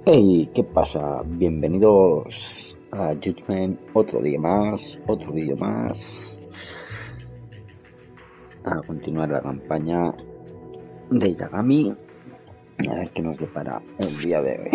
Hey, ¿qué pasa? Bienvenidos a Judgment, otro día más, otro vídeo más, a continuar la campaña de Yagami, a ver qué nos depara el día de hoy.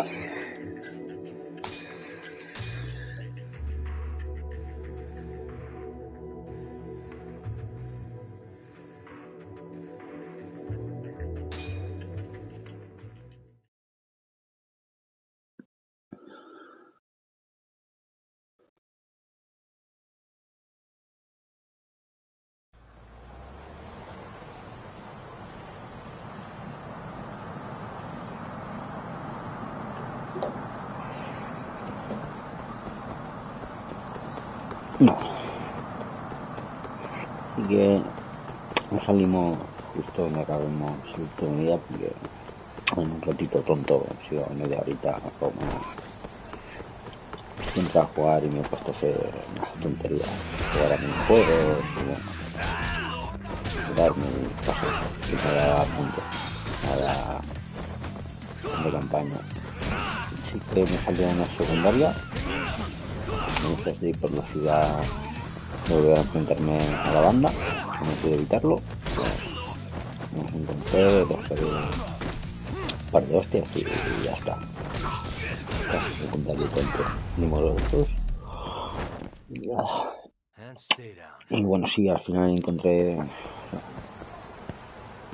No, así que nos salimos justo donde acabemos el último día, porque en un ratito tonto, ha sido media horita, como siempre a jugar y me he puesto a hacer unas tonterías, jugar a minijuegos y bueno, darme paso de cada punto, cada de campaña. Sí que me salió una secundaria, mientras de ir por la ciudad volver a enfrentarme a la banda, que no pude evitarlo. Nos encontré, les pegué un par de hostias y ya está. Casi secundario tonto, ni morosos. Y bueno, sí, al final encontré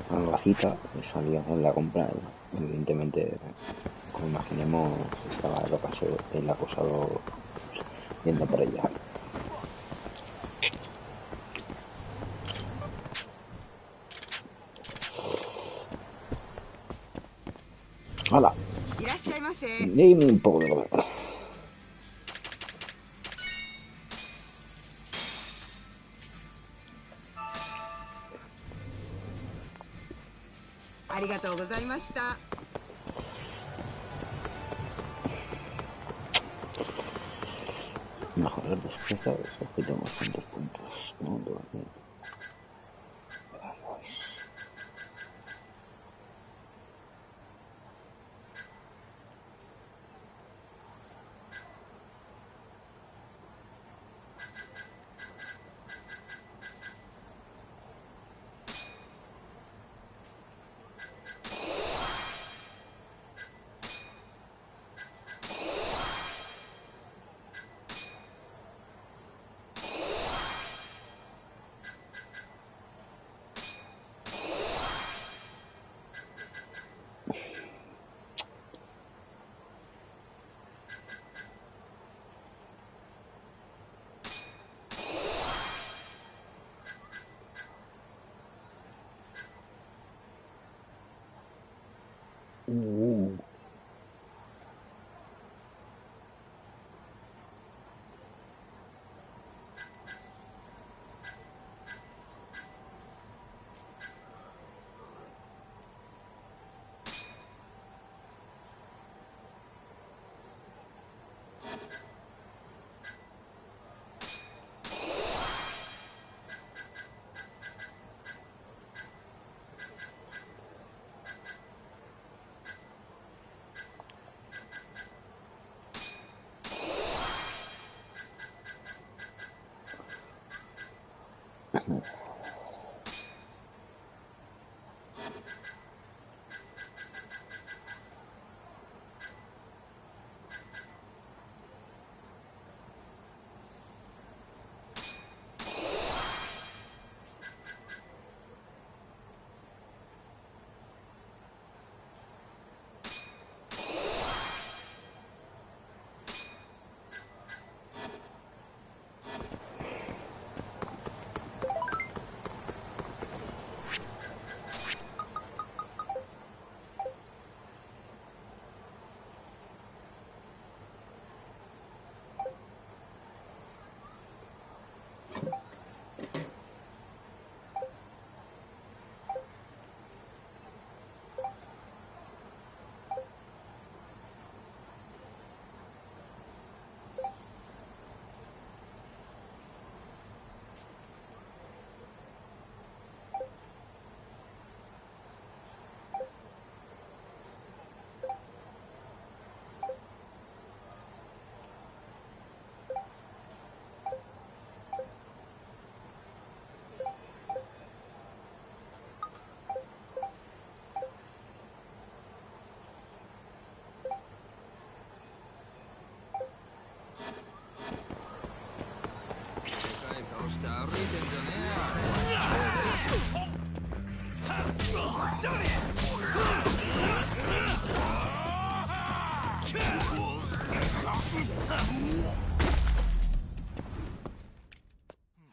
una vacita que salía en la compra. Evidentemente, como imaginemos, estaba el acosado yendo por ella. ¡Hala! Y un poco de comer. ありがとうございました。 Mejorar destreza, objeto más tantos puntos. 1, 12.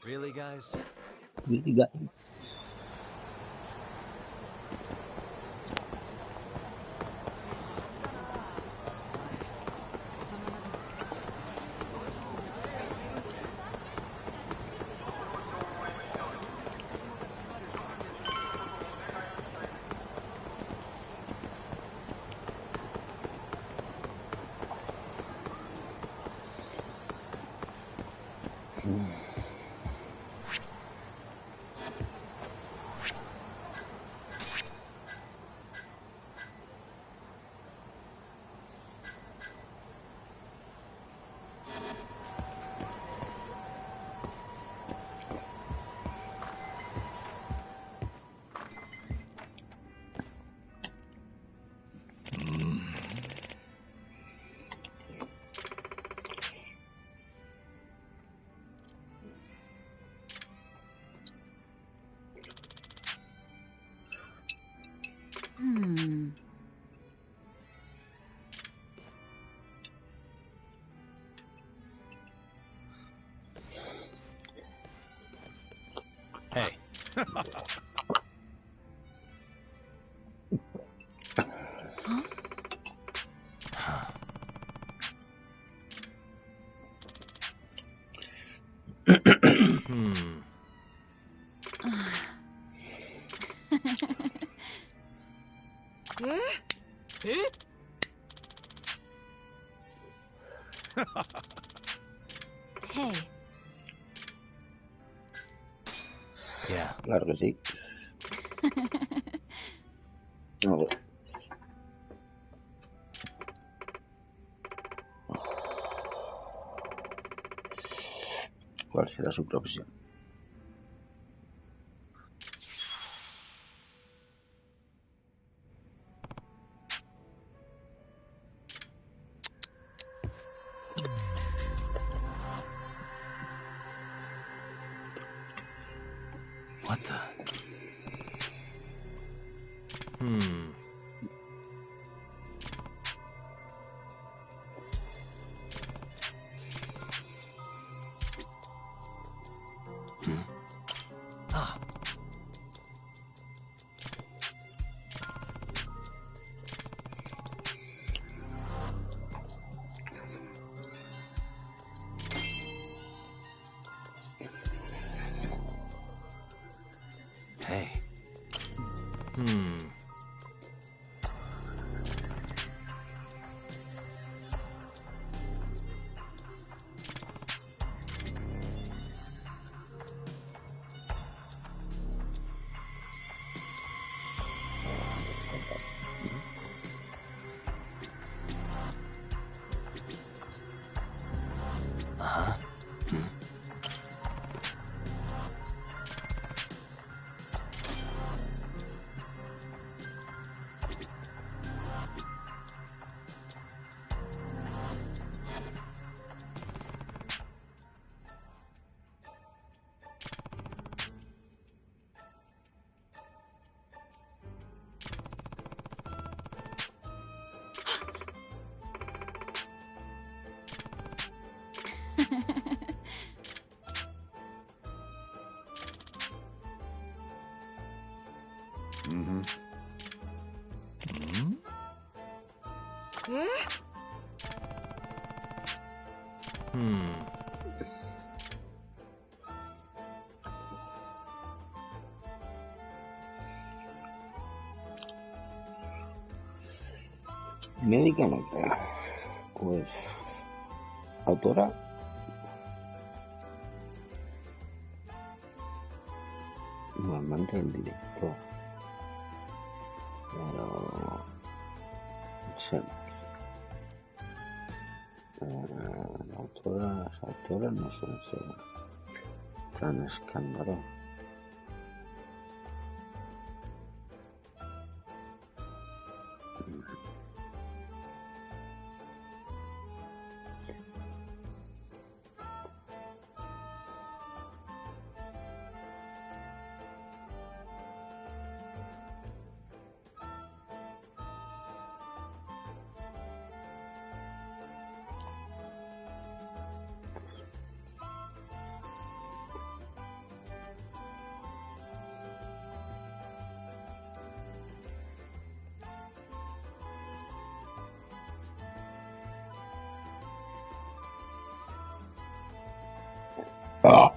Really, guys? Really, guys. Hey. Hey. Yeah. Claro que sí. A ver. ¿Cuál será su profesión? What the? Ah. Hey. Uh-huh. Médica no creo. Pues autora. Normalmente el director. Pero no sé. Las autoras no suelen ser tan escándalo. Ah.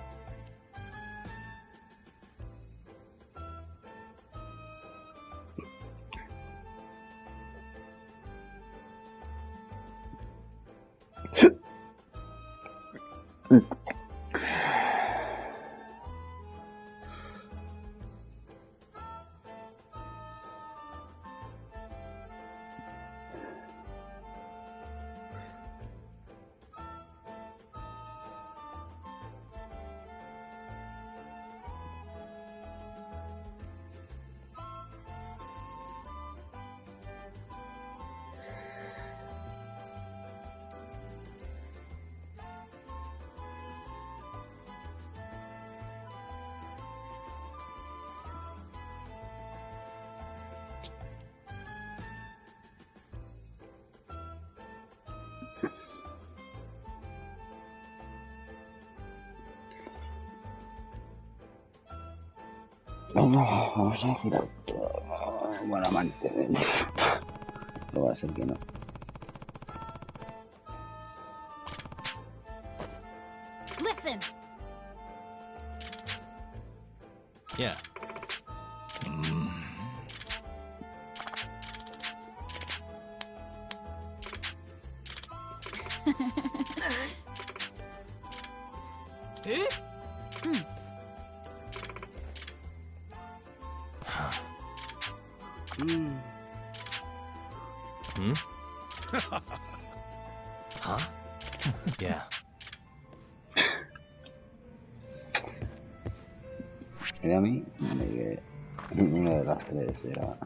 Venga, vamos a girar todo. Buen amante de no va a ser que no. Listen. Yeah. Hmm? Huh? Yeah. Y a mí me que una de las tres era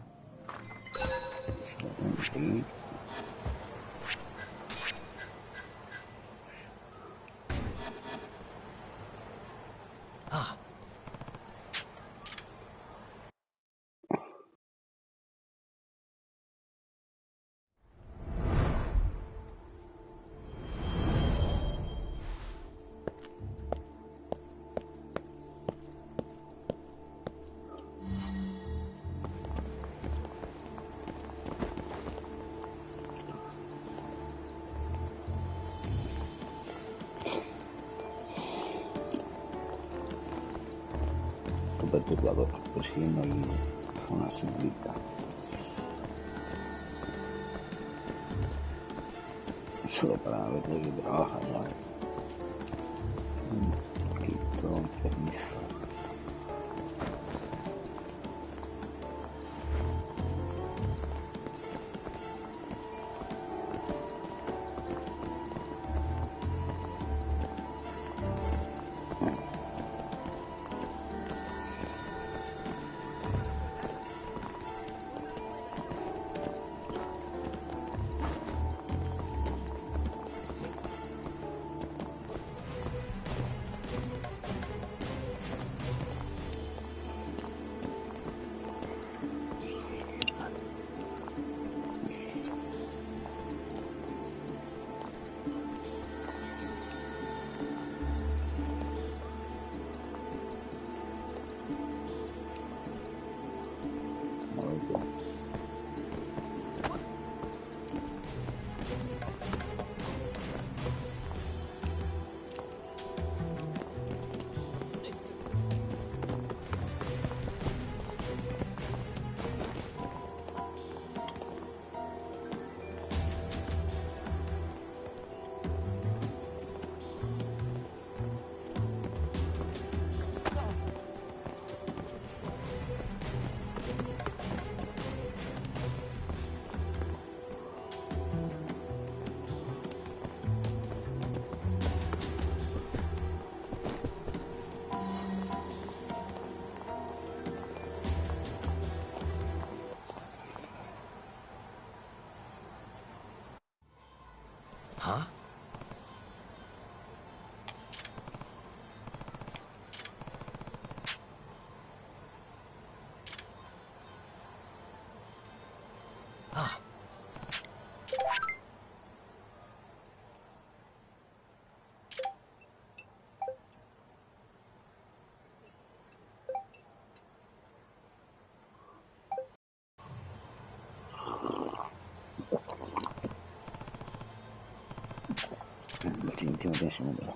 seguir. Ah. Perturbador, persiguiendo ahí a una señorita. Solo para ver de qué trabaja, ¿sabes? Un poquito, permiso. Huh? Ah. Definitivamente tiene su número.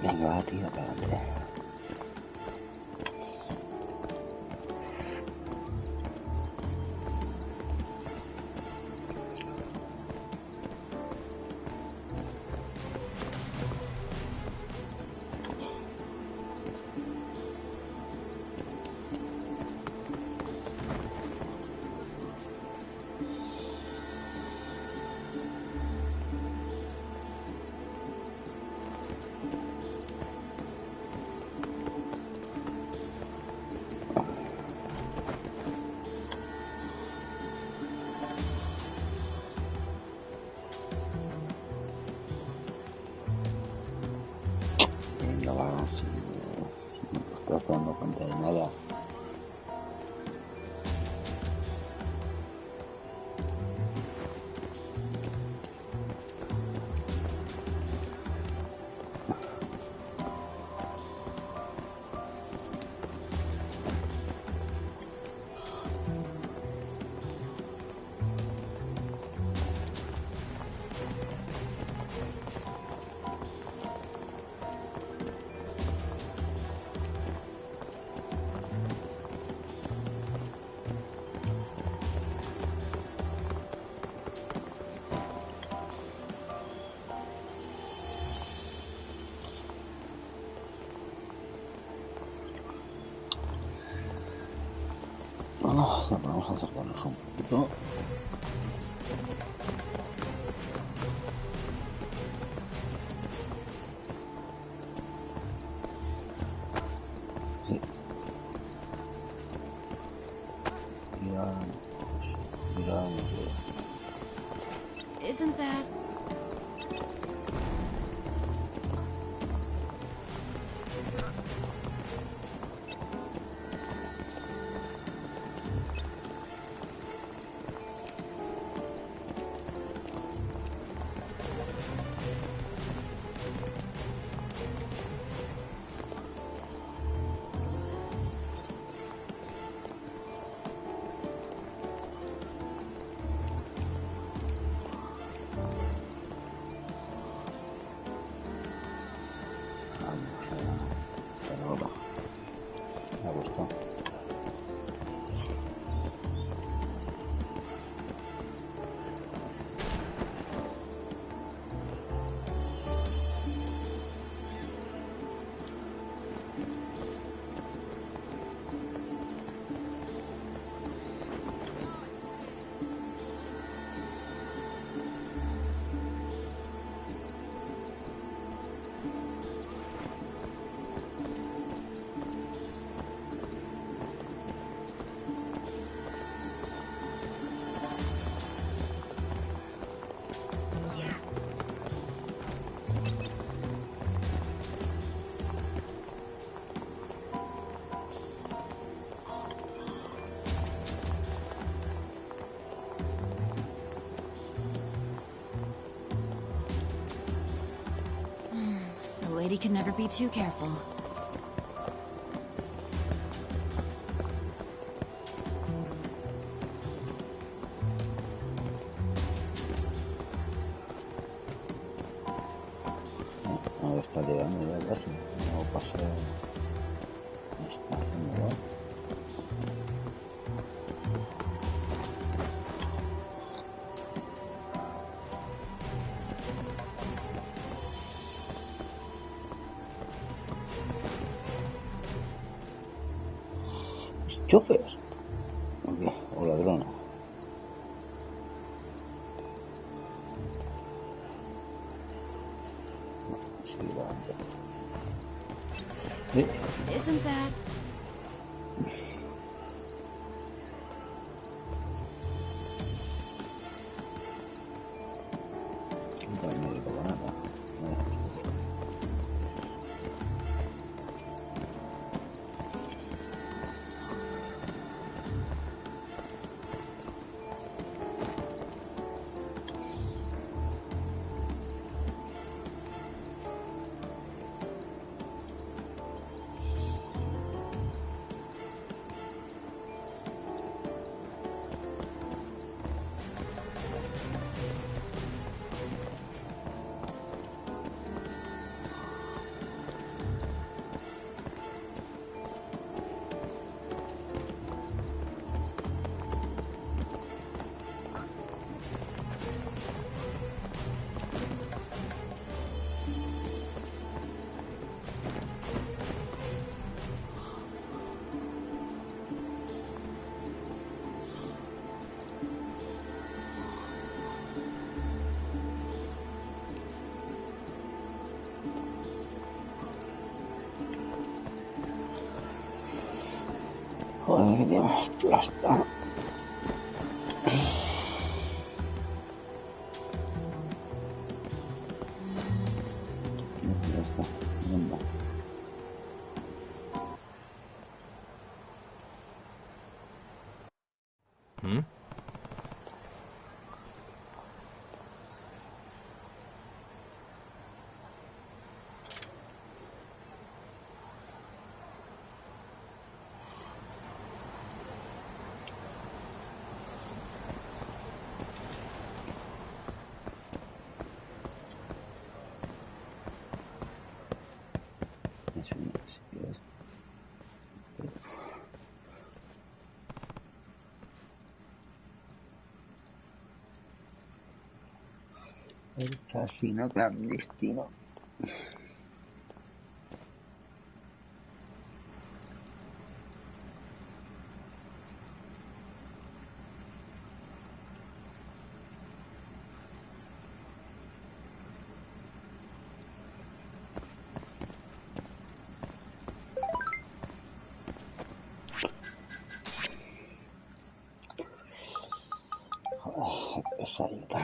Venga, va, tío, para adelante. Venga, va, si no te estás dando cuenta de nada. Bueno, vamos a acercarnos un poquito. Sí. Mira. Isn't that... Pero me gustó. A lady can never be too careful. No está llegando ya casi. No pasa. No está haciendo nada. Chofer o ladrona. Sí, va. Isn't that... No hay médico para nada. Joder, Dios, plasta. Ya está, venga. Hmm? Es un sitio este. El casino clandestino. Joder, qué pesadita.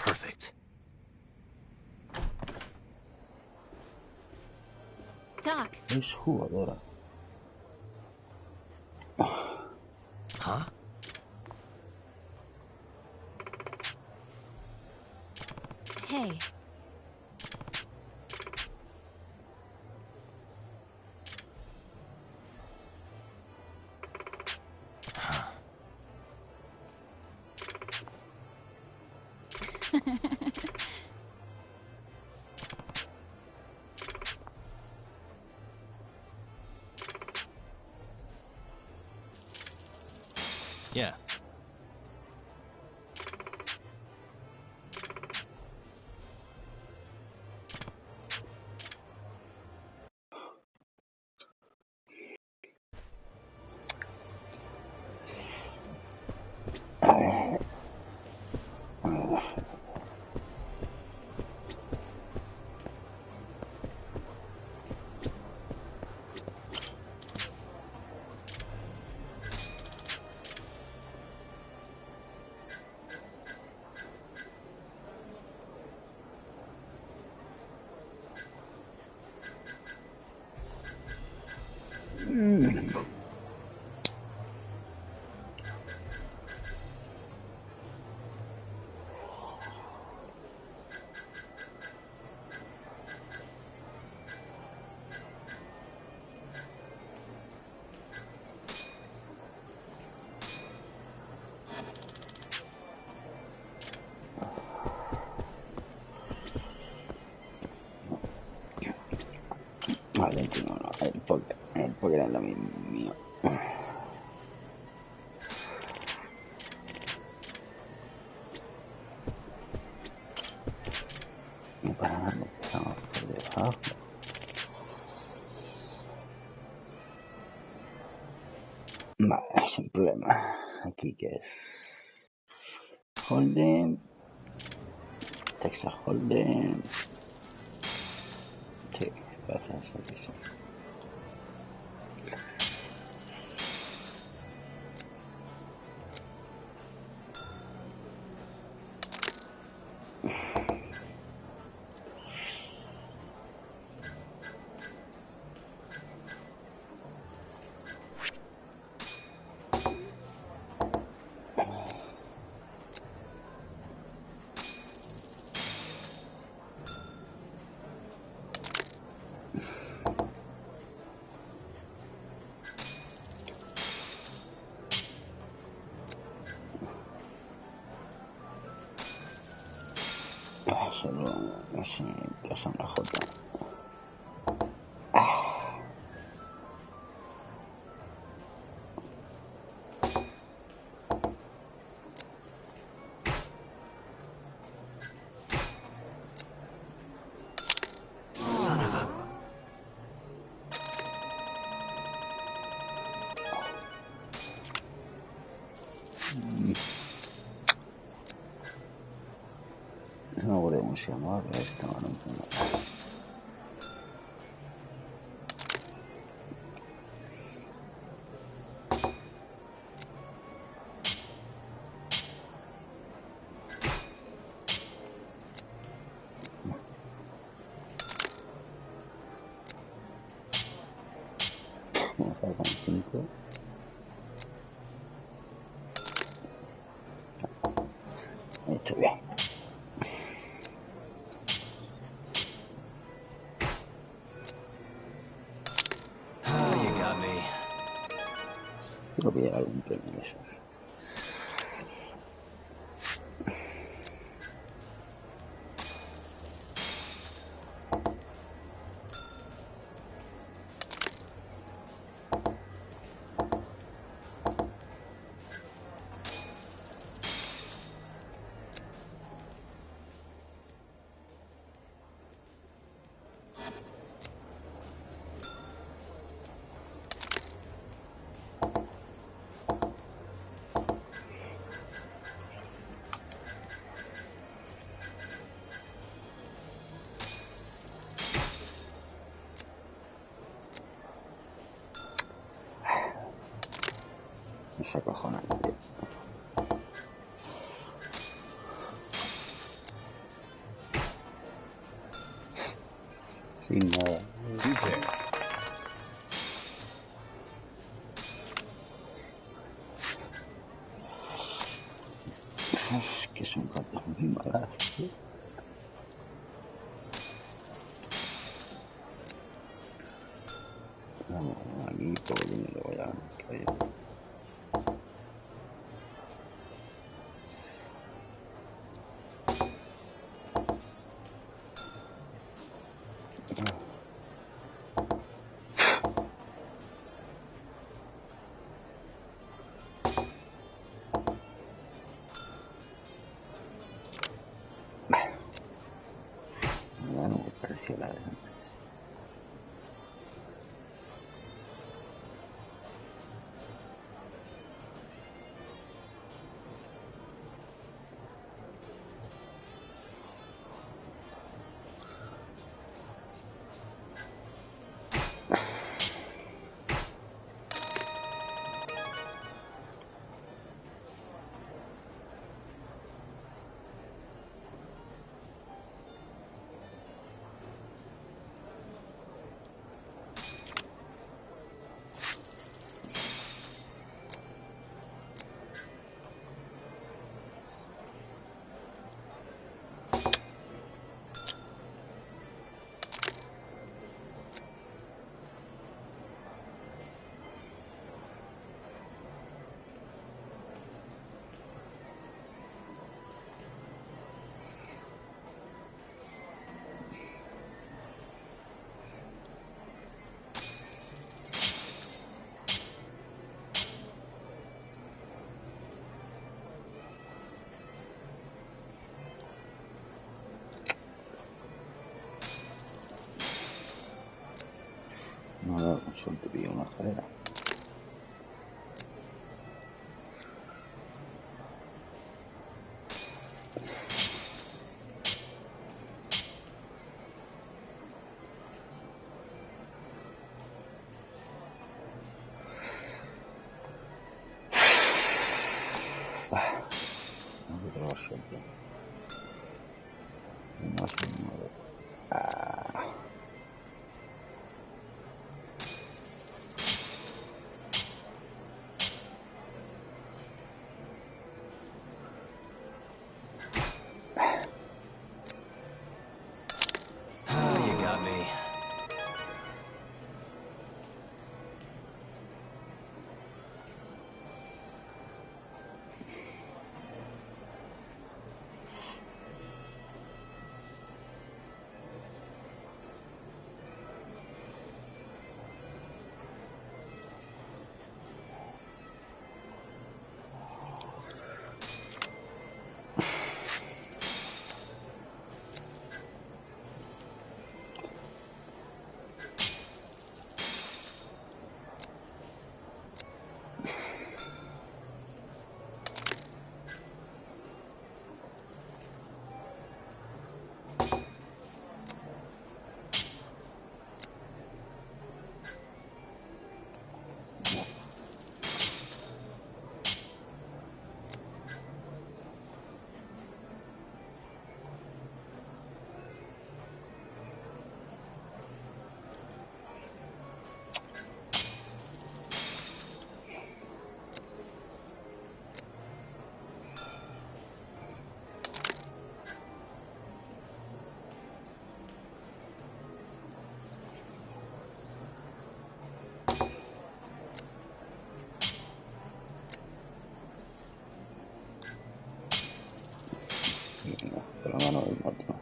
Perfect. Doc, Es jugadora. Huh? hey. Yeah. A ver. Vale, no, no, el póker es lo mío. Y para nada empezamos por debajo. Vale, sin problema. Aquí que es Holden, Texas Holden. Sí, parece ser que sí. solo, no sé, pasa una J. Son of a... No podemos llamar a esta mano. Vamos a ver con 5. Esto bien. Oh, you got me. Quiero pillar algún premio de esos. Es acojonante. Sin nada. Es que son cartas muy malas, tío. Vamos, aquí poco dinero voy a caer. Ya no me pareció la de antes. No, solo te pido una escalera. No te probar suerte. No sé, no. Oh, you got me. Venga, te lo gano el otro.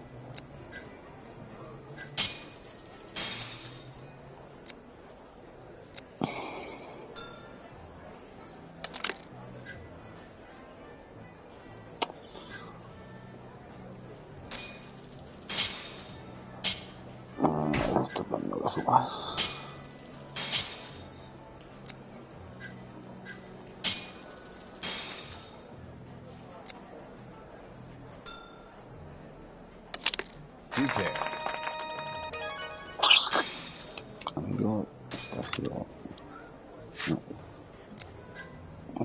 Esto cuando lo subas. Two pair. Amigo, esto ha sido... No,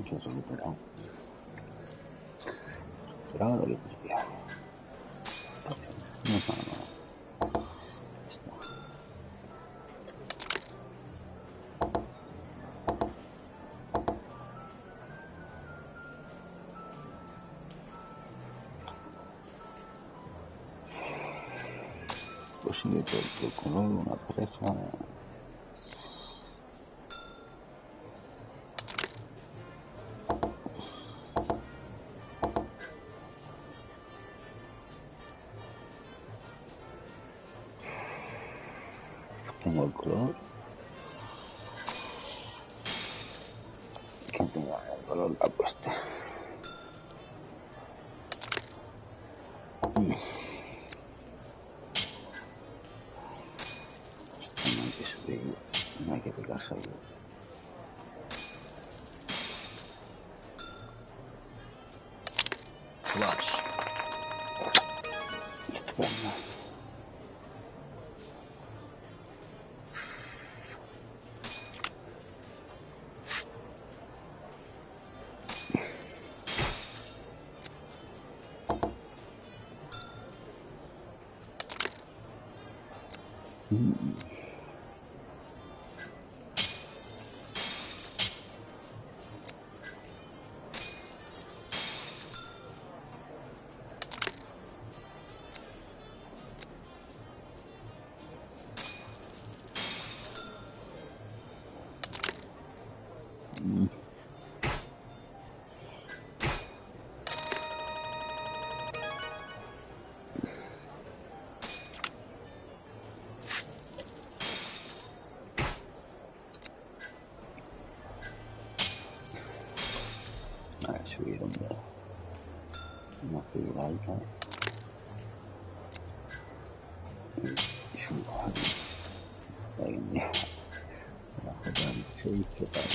aquí he recuperado. Recuperado lo que he perdido. No. Posible por tu color, una presa. Tengo el color. Que tenga el color la apuesta. Esto no hay que subir, no hay que pegarse ahí. Flush. Estupendo. A ver, subir una figura alta. Y subo aquí. Ahí en día. La J6, ¿qué tal?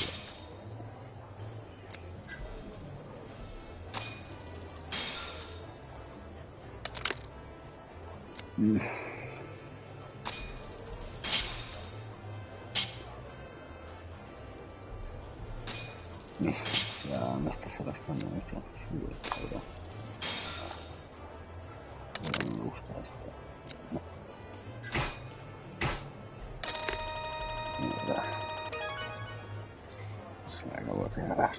Ya me estás arrastrando mucho. Sube, cabrón. Pero no me gusta esto. No. Mierda. Se me acabó de regalar.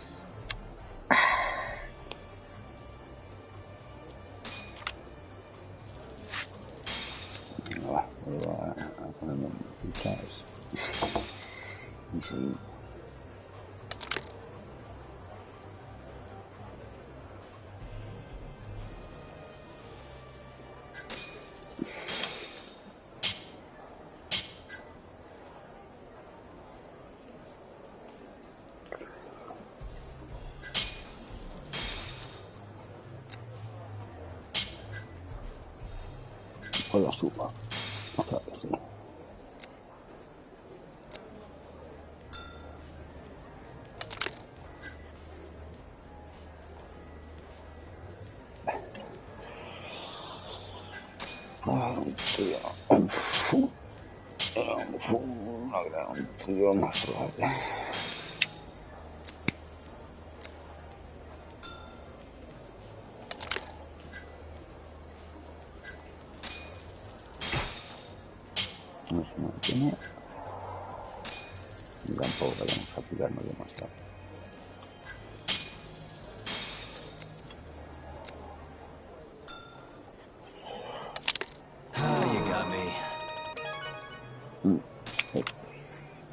Venga, va. Vuelvo a ponerme en fichas. Y seguimos. Pues la suba. Otra vez, sí. Tío. No creo, un tío más probable. No se mantiene. Y tampoco vayamos a pillarnos demasiado. You got me.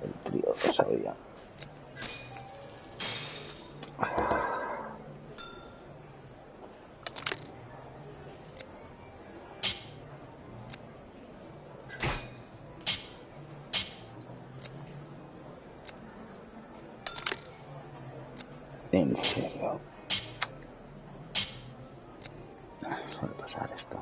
El trío lo sabía. En serio. Suele pasar esto.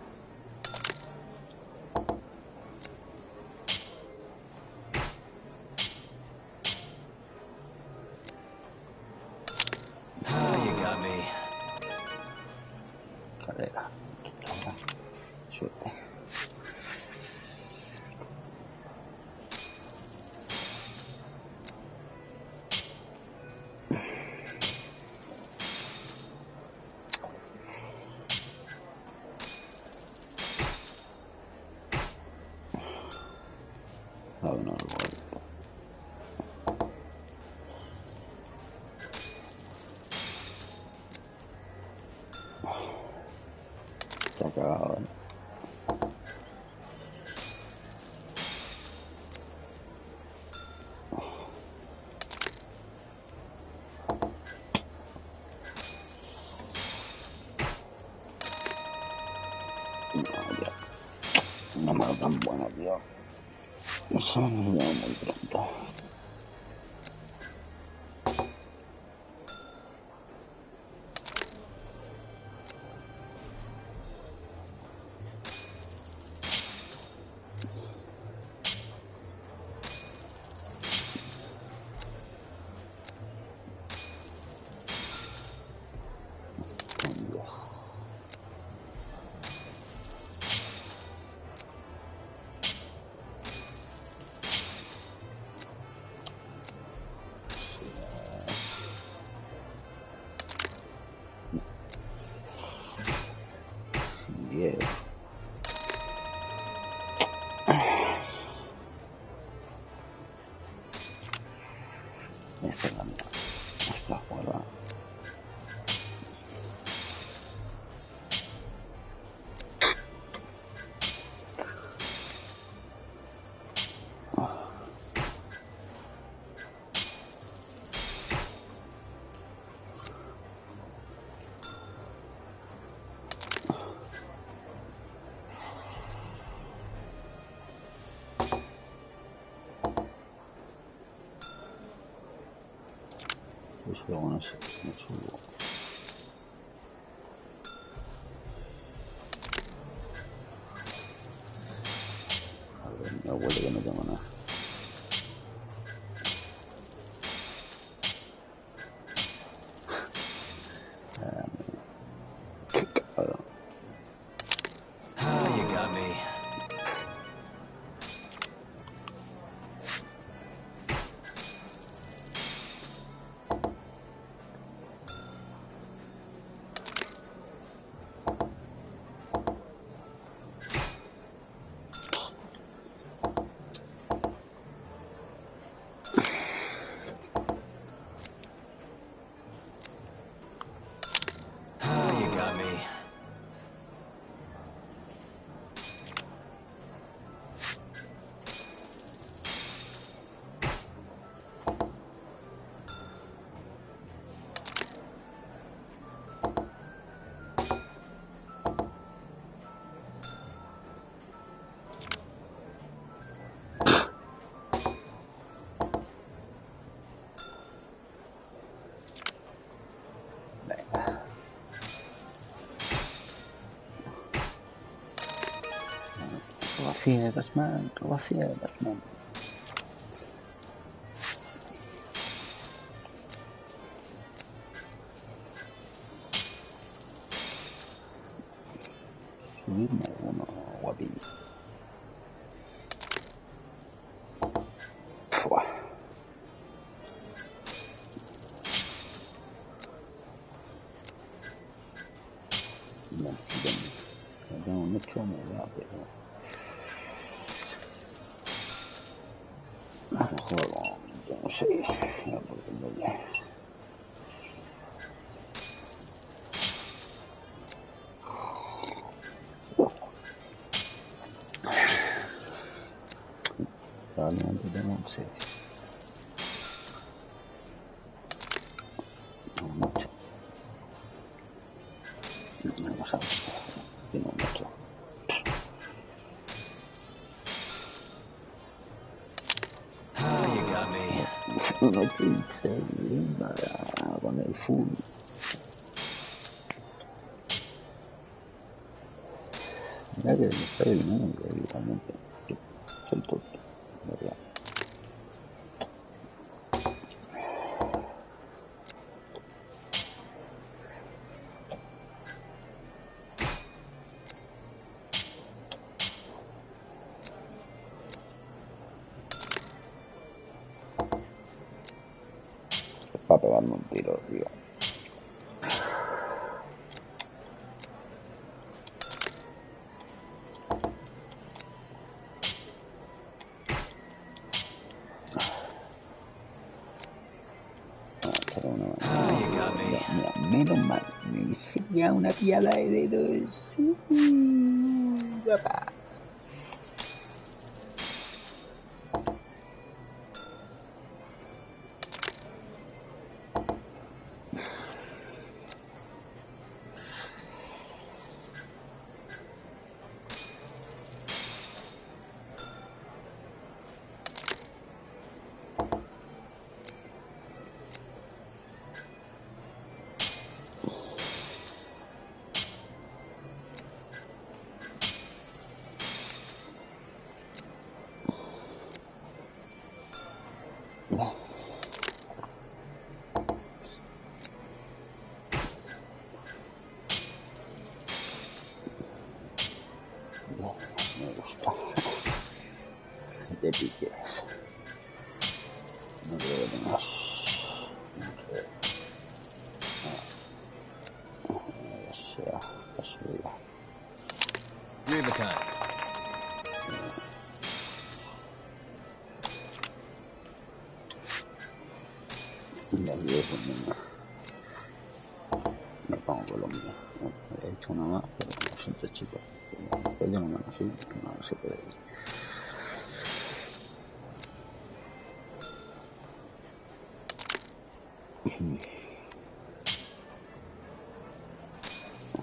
You got me. Carrera. Suerte. No, no, se ha cagado, ¿eh? Una mano tan buena, tío. Eso me llama muy pronto. Yeah. Esta es la mía. Esta jugada. Pues luego no sé, me subo. A ver, mi abuelo que no tengo nada. Qué cabrón. You got me. You got me. Venga. Roba Batman, roba Batman. Subirme alguno, guapillo. Fua. No, no tengo mucho, me da, pero a lo mejor no sé, ya porque no ya. Probablemente tengo un 6. Un 8. Vamos a ver. Tengo un 8. You got me. 1.15 con el full. Mira que me está el mundo igualmente. Soy tonto, ¿verdad? Es para pegarme un tiro, tío. Mira, menos mal, me hice ya una piada de dedos. Papá. Me gusta. De piques. No creo que tengas. No sé. Sea casualidad. Rubicon. Ya vi eso, me pongo con lo mío. He hecho una más, pero como siempre, chicos. Pues yo no me así, no se puede ir.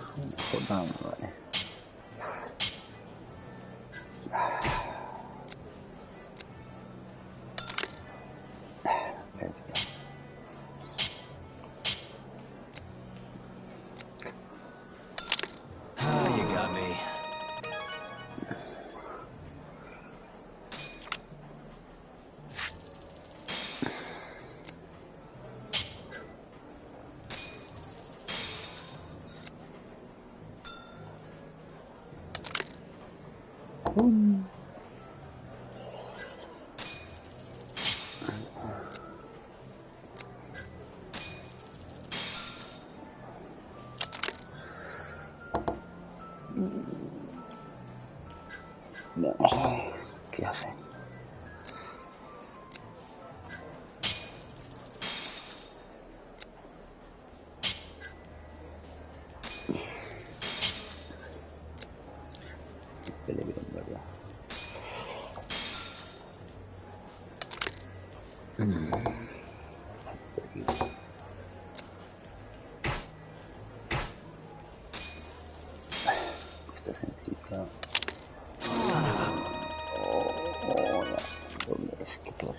Una J, vale. Oh, you got me. Vamos a ver qué hace. Peligro, en verdad. Esta sencilla. Oh, ¿dónde es que todo?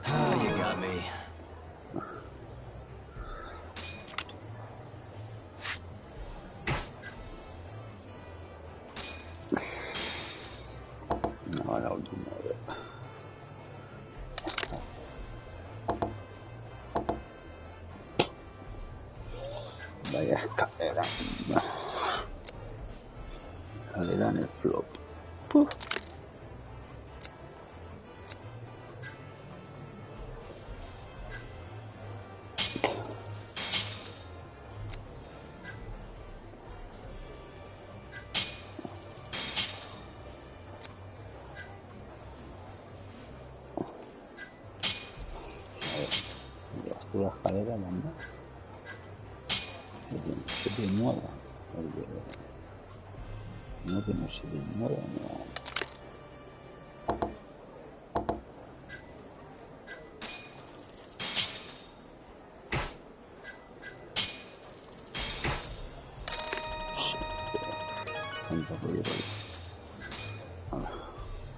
Oh, you got me. No, la última vez. Vaya escalera. Escalera en el flop. Puf. A ver, llevas tú la escalera, manda. se demueva. No que no se demueva, no.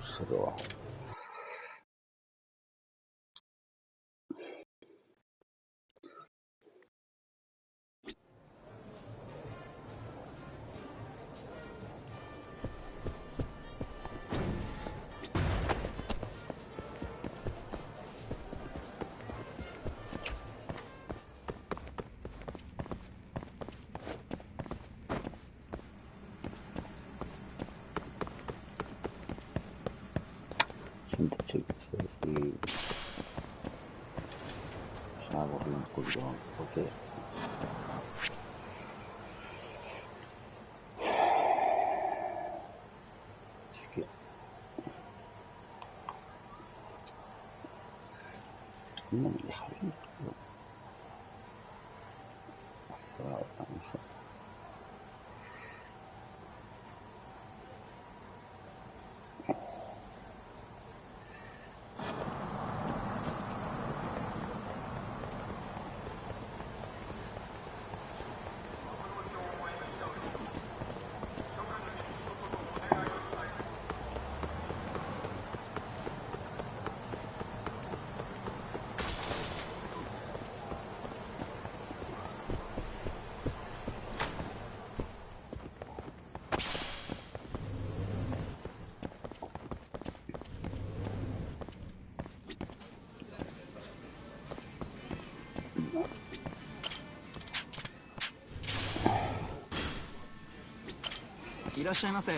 Se lo bajo. Y se ha aburrido un poquito porque es que no me deja bien. Vamos aいらっしゃいませ。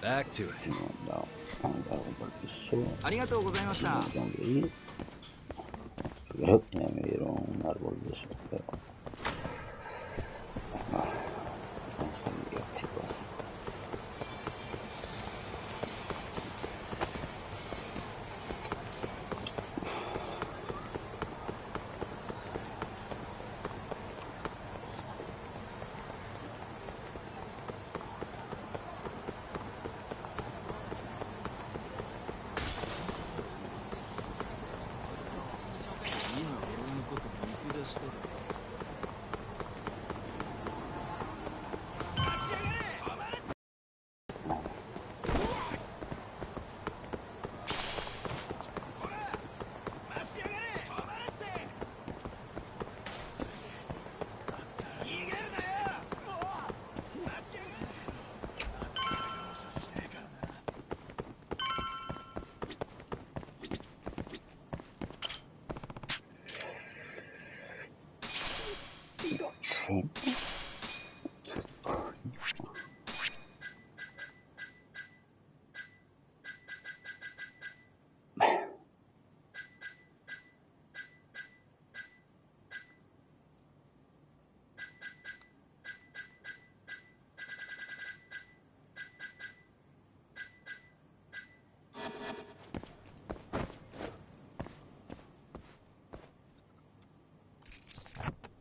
Back to it. ありがとうございました。 Creo que me dieron un árbol de esos, pero vamos a mirar, chicos.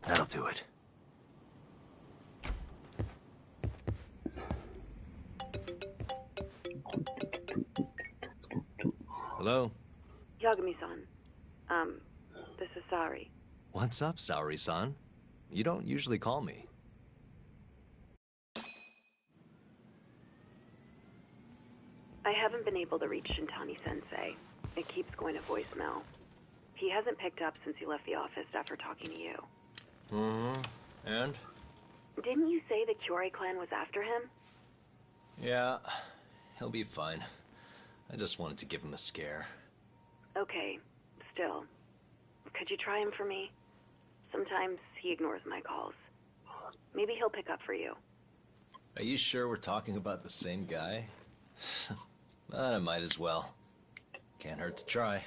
That'll do it. Hello? Yagami-san. This is Sari. What's up, Saori-san? You don't usually call me. I haven't been able to reach Shintani-sensei. It keeps going to voicemail. He hasn't picked up since he left the office after talking to you. Mm-hmm. And? Didn't you say the Kyorei clan was after him? Yeah, he'll be fine. I just wanted to give him a scare. Okay, still. Could you try him for me? Sometimes he ignores my calls. Maybe he'll pick up for you. Are you sure we're talking about the same guy? But I might as well. Can't hurt to try.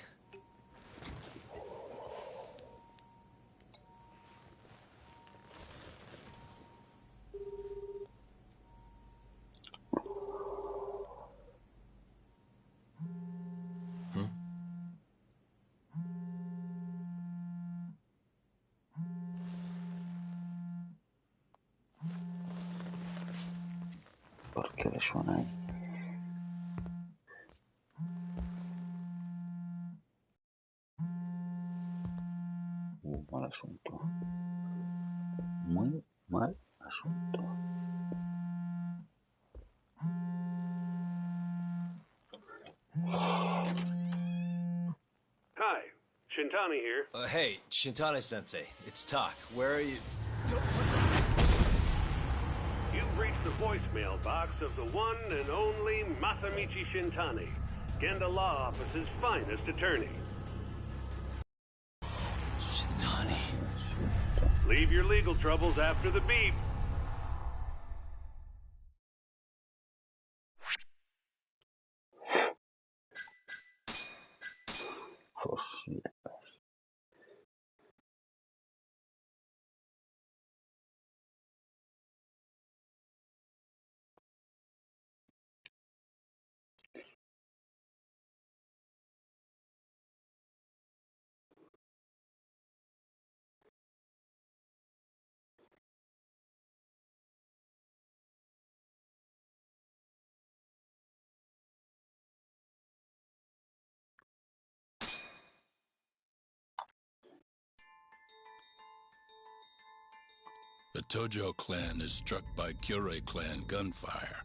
¿Por qué le suena ahí? Mal asunto. Muy mal asunto. Hi, Shintani here. Hey, Shintani-sensei. It's Tak. Where are you? You've reached the voicemail box of the one and only Masamichi Shintani, Genda Law Office's finest attorney. Shintani. Leave your legal troubles after the beep. Hostia. The Tojo clan is struck by Kyorei clan gunfire.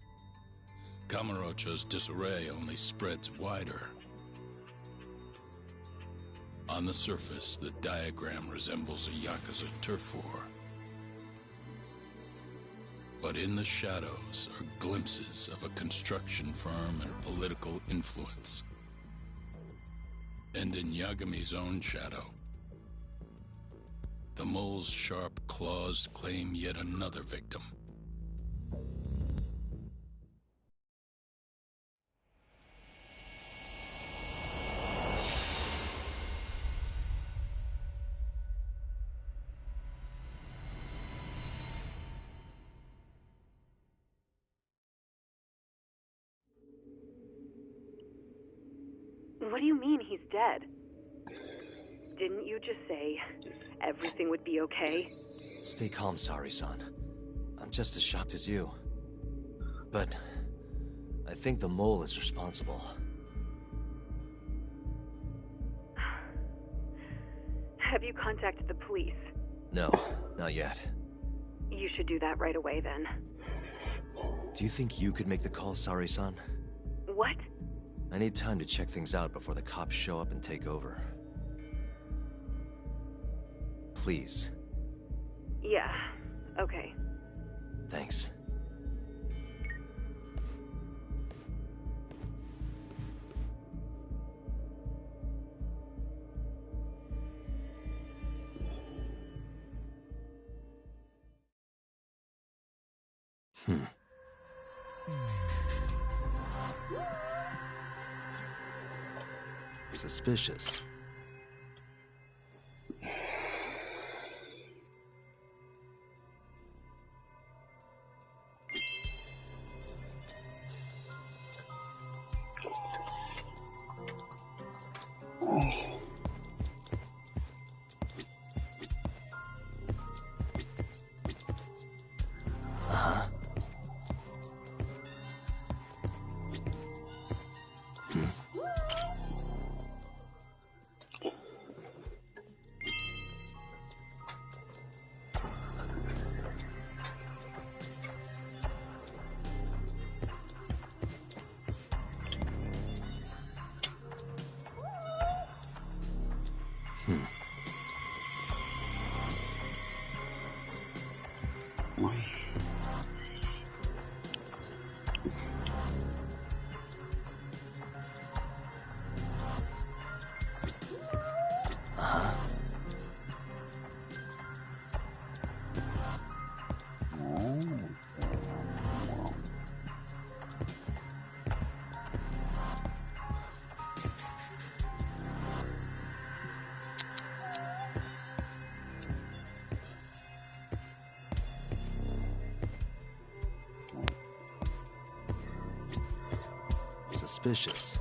Kamurocho's disarray only spreads wider. On the surface, the diagram resembles a Yakuza turf war. But in the shadows are glimpses of a construction firm and political influence. And in Yagami's own shadow, the mole's sharp claws claim yet another victim. What do you mean he's dead? Didn't you just say everything would be okay? Stay calm, Sari-san. I'm just as shocked as you. But I think the mole is responsible. Have you contacted the police? No, not yet. You should do that right away then. Do you think you could make the call, Sari-san? What? I need time to check things out before the cops show up and take over. Please. Yeah, okay. Thanks. Suspicious. Suspicious.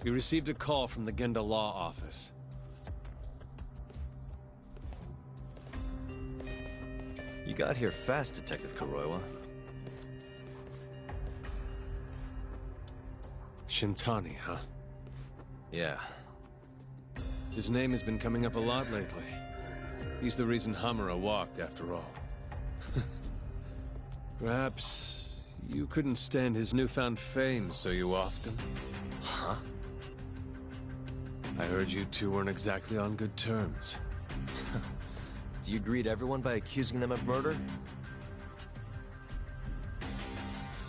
We received a call from the Genda Law Office. You got here fast, Detective Kuroiwa. Shintani, huh? Yeah. His name has been coming up a lot lately. He's the reason Hamura walked, after all. Perhaps you couldn't stand his newfound fame, so you often. Huh? I heard you two weren't exactly on good terms. Do you greet everyone by accusing them of murder?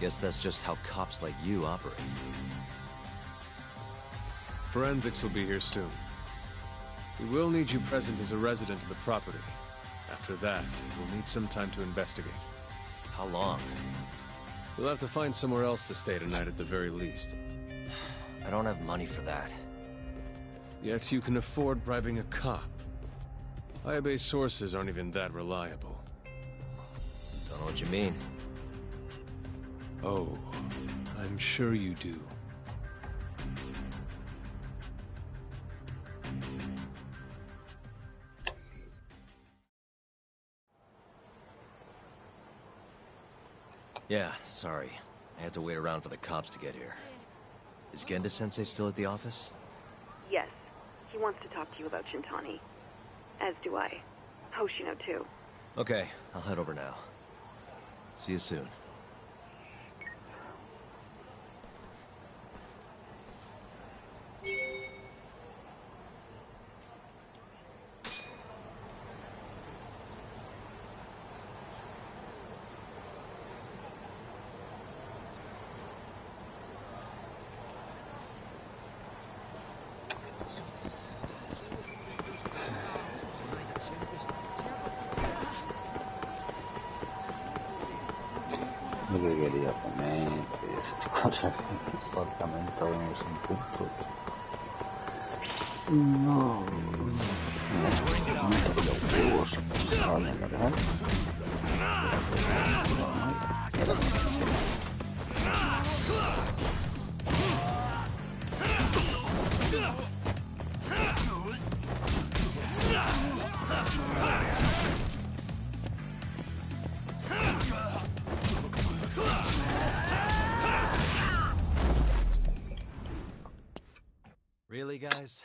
Guess that's just how cops like you operate. Forensics will be here soon. We will need you present as a resident of the property. After that, we'll need some time to investigate. How long? We'll have to find somewhere else to stay tonight at the very least. I don't have money for that. Yet you can afford bribing a cop. Ayabe's sources aren't even that reliable. Don't know what you mean. Oh, I'm sure you do. Yeah, sorry. I had to wait around for the cops to get here. Is Genda-sensei still at the office? Yes. He wants to talk to you about Shintani. As do I. Hoshino, too. Okay, I'll head over now. See you soon. Lo que quería poner, que esas cosas, el comportamiento es un punto. No, Really, guys?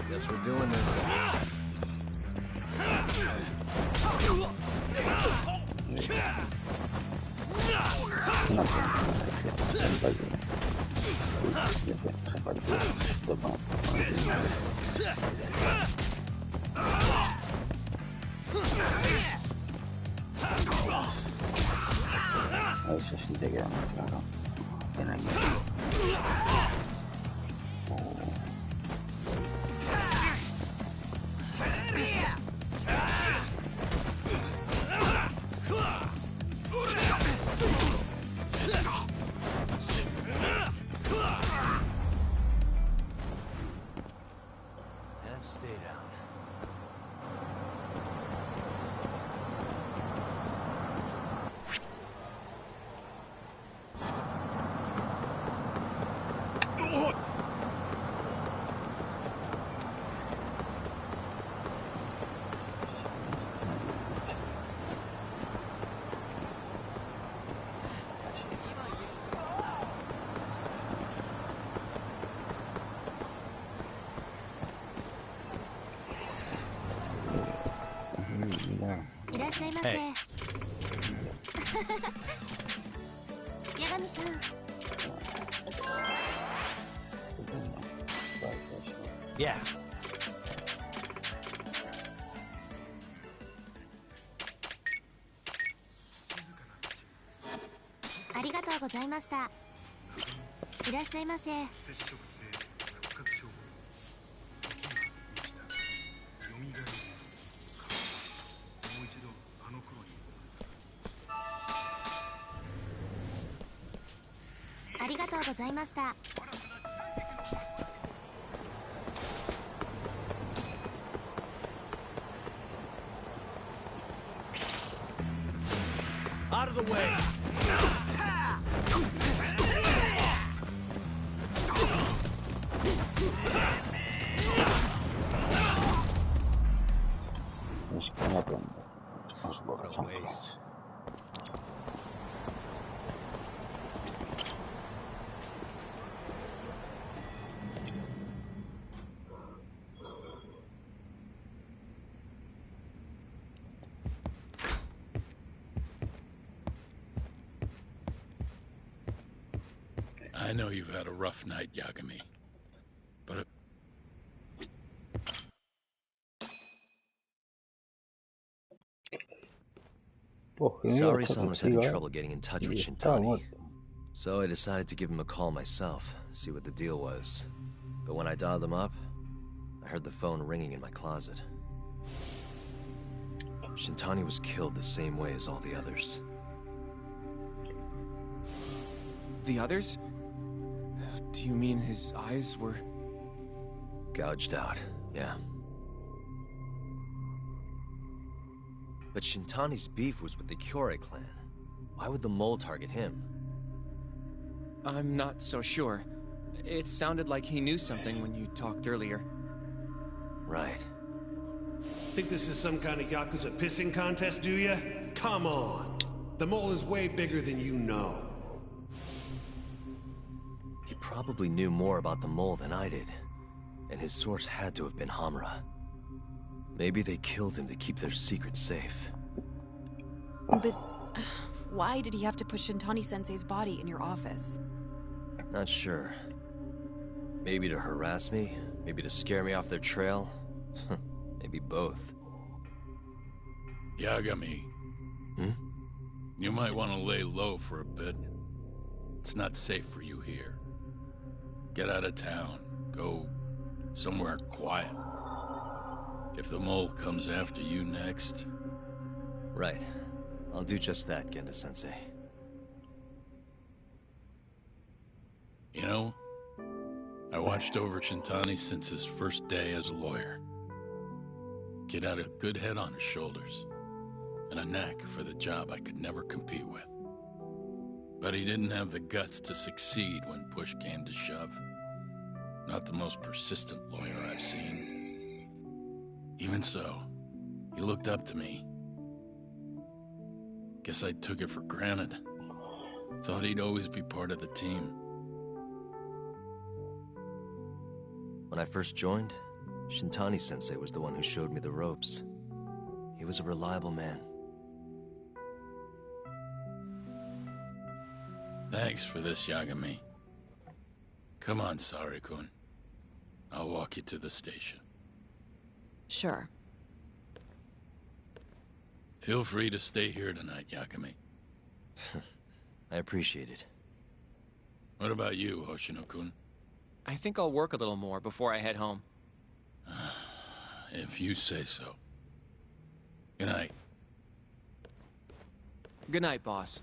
Guess we're doing this. A ver si te queda más claro. Ven aquí. down, stay down. Hey. Yeah. Out of the way! What a waste. I know you've had a rough night, Yagami. But Sari-san was having trouble getting in touch with Shintani, so I decided to give him a call myself, see what the deal was. But when I dialed him up, I heard the phone ringing in my closet. Shintani was killed the same way as all the others. The others? Do you mean his eyes were... Gouged out, yeah. But Shintani's beef was with the Kyorei clan. Why would the mole target him? I'm not so sure. It sounded like he knew something when you talked earlier. Right. Think this is some kind of Yakuza pissing contest, do ya? Come on! The mole is way bigger than you know. He probably knew more about the mole than I did. And his source had to have been Hamura. Maybe they killed him to keep their secret safe. But why did he have to put Shintani-sensei's body in your office? Not sure. Maybe to harass me? Maybe to scare me off their trail? Maybe both. Yagami. You might want to lay low for a bit. It's not safe for you here. Get out of town. Go somewhere quiet. If the mole comes after you next... Right. I'll do just that, Genda-sensei. You know, I watched over Shintani since his first day as a lawyer. Kid had a good head on his shoulders, and a knack for the job I could never compete with. But he didn't have the guts to succeed when push came to shove. Not the most persistent lawyer I've seen. Even so, he looked up to me. Guess I took it for granted. Thought he'd always be part of the team. When I first joined, Shintani-sensei was the one who showed me the ropes. He was a reliable man. Thanks for this, Yagami. Come on, Sari-kun. I'll walk you to the station. Sure. Feel free to stay here tonight, Yagami. I appreciate it. What about you, Hoshino-kun? I think I'll work a little more before I head home. If you say so. Good night. Good night, boss.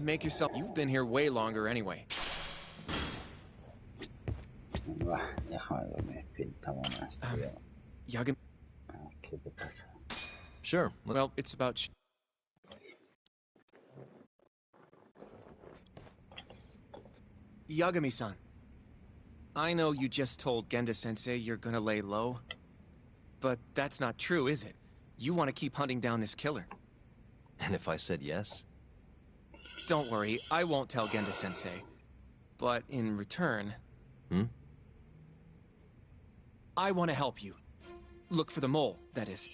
Make yourself... You've been here way longer anyway. Déjame dormir, pintamos más, tío. Yagami... ¿Qué te pasa? Sure. Well, it's about... Yagami-san. I know you just told Genda-sensei you're gonna lay low. But that's not true, is it? You want to keep hunting down this killer. And if I said yes? Don't worry, I won't tell Genda-sensei. But in return... I want to help you. Look for the mole, that is.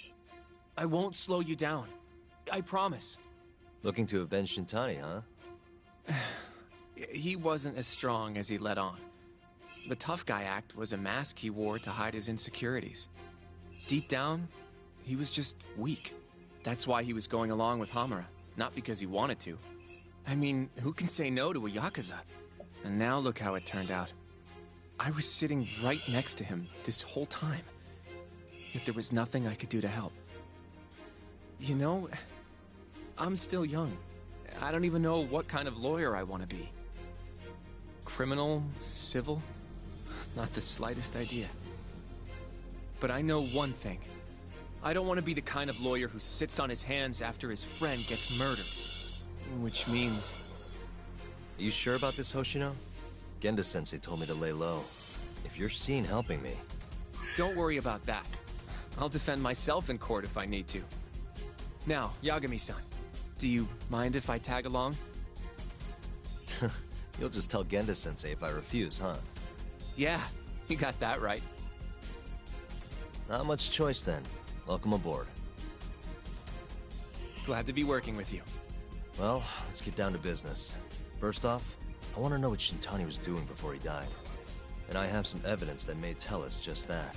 I won't slow you down. I promise. Looking to avenge Shintani, huh? He wasn't as strong as he let on. The tough guy act was a mask he wore to hide his insecurities. Deep down, he was just weak. That's why he was going along with Hamura, not because he wanted to. I mean, who can say no to a Yakuza? And now look how it turned out. I was sitting right next to him this whole time. Yet there was nothing I could do to help. You know, I'm still young. I don't even know what kind of lawyer I want to be. Criminal? Civil? Not the slightest idea. But I know one thing. I don't want to be the kind of lawyer who sits on his hands after his friend gets murdered. Which means... Are you sure about this, Hoshino? Genda-sensei told me to lay low. If you're seen helping me... Don't worry about that. I'll defend myself in court if I need to. Now, Yagami-san, do you mind if I tag along? You'll just tell Genda-sensei if I refuse, huh? Yeah, you got that right. Not much choice then. Welcome aboard. Glad to be working with you. Well, let's get down to business. First off, I want to know what Shintani was doing before he died. And I have some evidence that may tell us just that.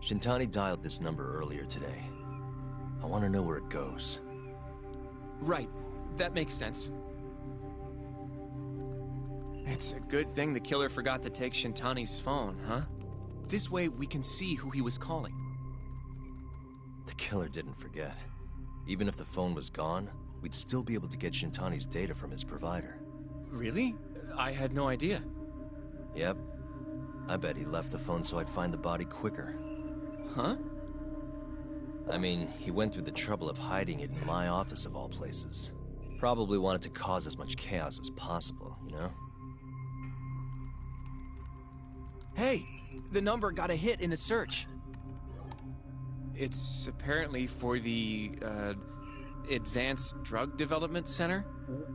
Shintani dialed this number earlier today. I want to know where it goes. Right. That makes sense. It's a good thing the killer forgot to take Shintani's phone, huh? This way we can see who he was calling. The killer didn't forget. Even if the phone was gone, we'd still be able to get Shintani's data from his provider. Really? I had no idea. Yep. I bet he left the phone so I'd find the body quicker. Huh? I mean, he went through the trouble of hiding it in my office of all places. Probably wanted to cause as much chaos as possible, you know? Hey, the number got a hit in the search. It's apparently for the, Advanced Drug Development Center?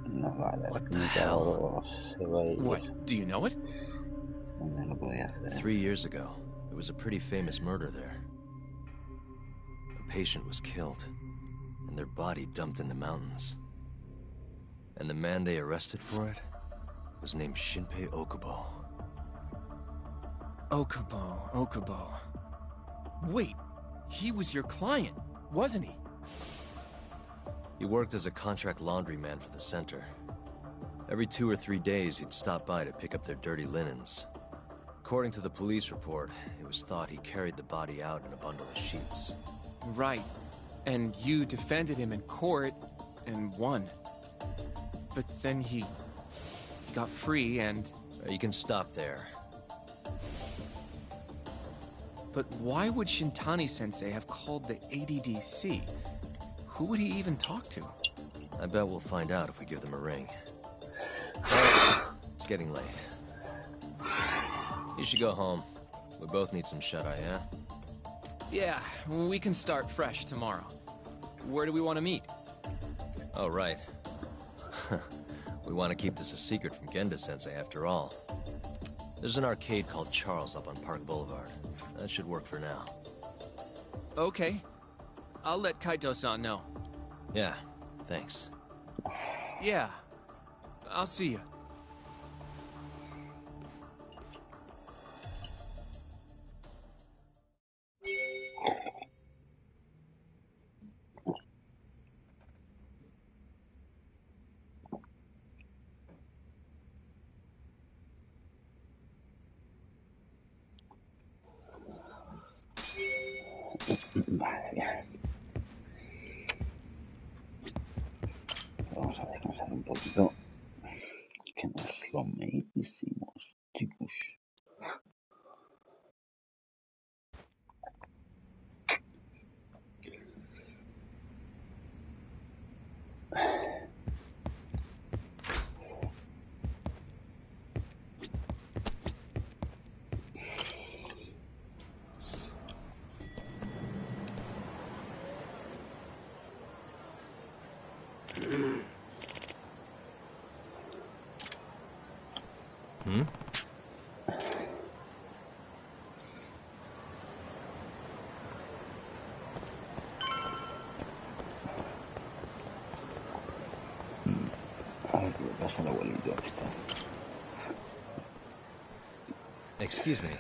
No vale. What the hell? What, do you know it? 3 years ago, there was a pretty famous murder there. A patient was killed, and their body dumped in the mountains. And the man they arrested for it was named Shinpei Okubo. Okubo. Wait, he was your client, wasn't he? He worked as a contract laundryman for the center. Every 2 or 3 days, he'd stop by to pick up their dirty linens. According to the police report, it was thought he carried the body out in a bundle of sheets. Right. And you defended him in court, and won. But then he got free and... You can stop there. But why would Shintani-sensei have called the ADDC? Who would he even talk to? I bet we'll find out if we give them a ring. It's getting late. You should go home. We both need some shut-eye, yeah? Yeah, we can start fresh tomorrow. Where do we want to meet? Oh, right. We want to keep this a secret from Genda-sensei after all. There's an arcade called Charles up on Park Boulevard. That should work for now. Okay. I'll let Kaito-san know. Yeah, thanks. Yeah. I'll see you. Madre mía. Vamos a descansar un poquito. Que nos lo hicimos, chicos. A ver qué le pasa al abuelito este. Excuse me.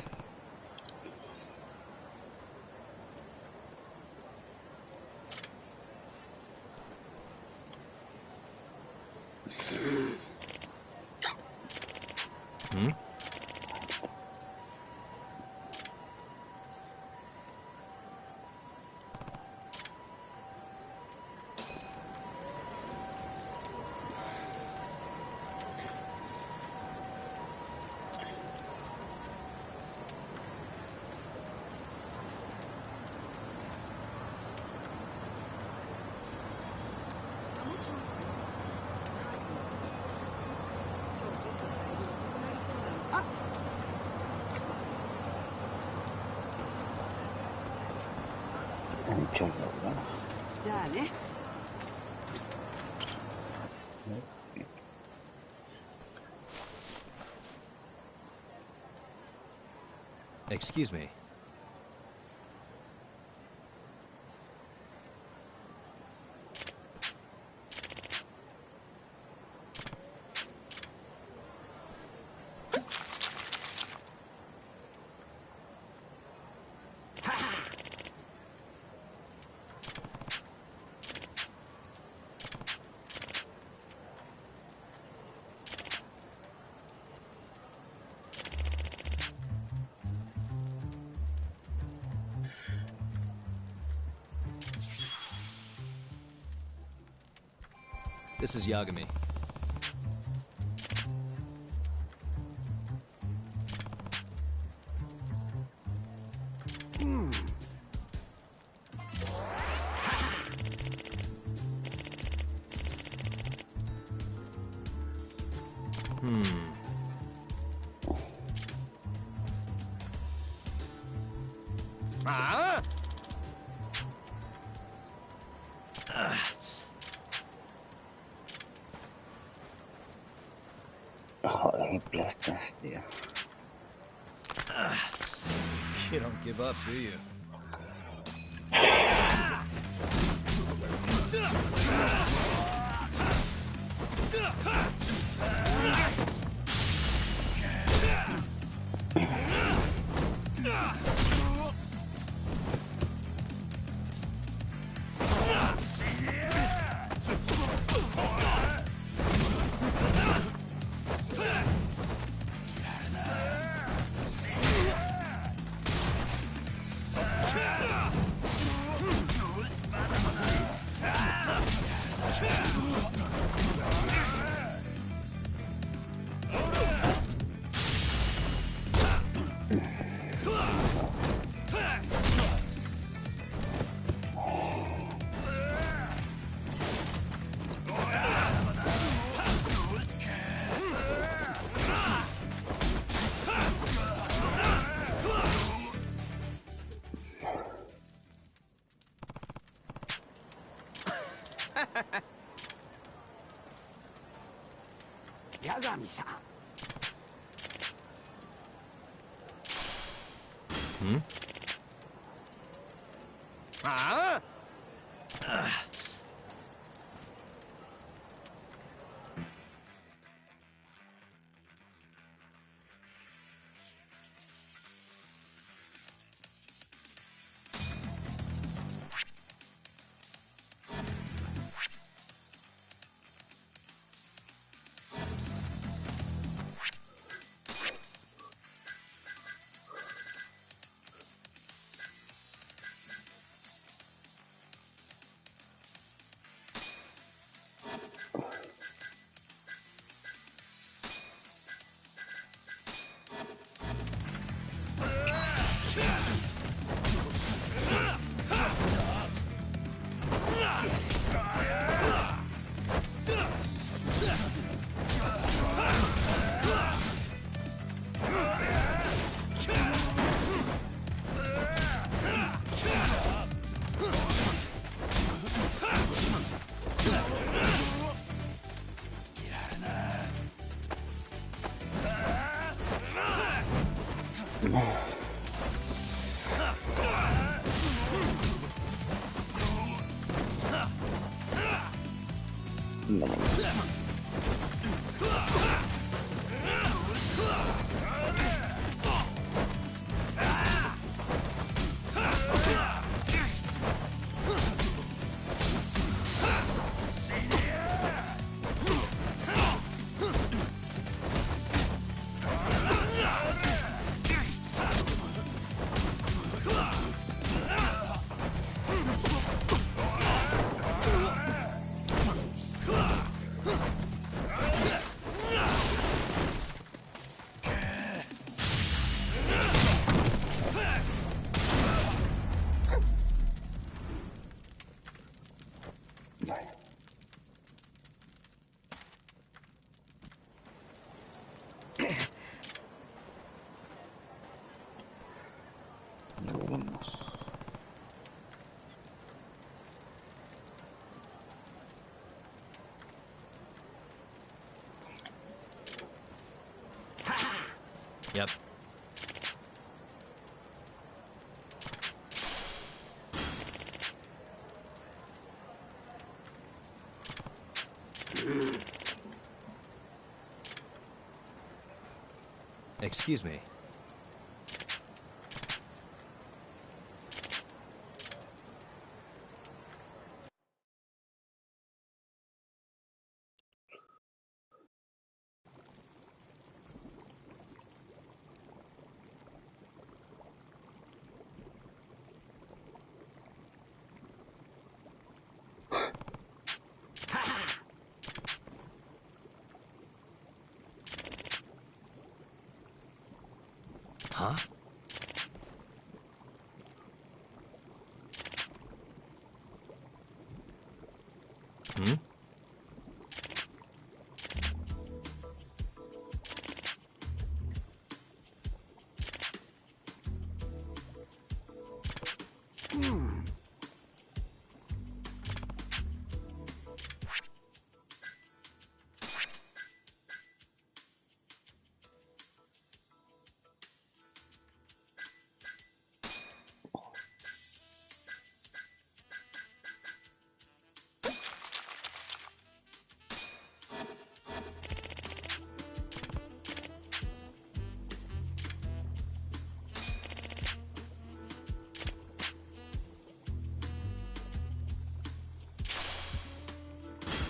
Excuse me. This is Yagami. Joder, qué plastas, tío. You don't give up, do you? Yagami-san. Yep. Excuse me. Huh? Hmm?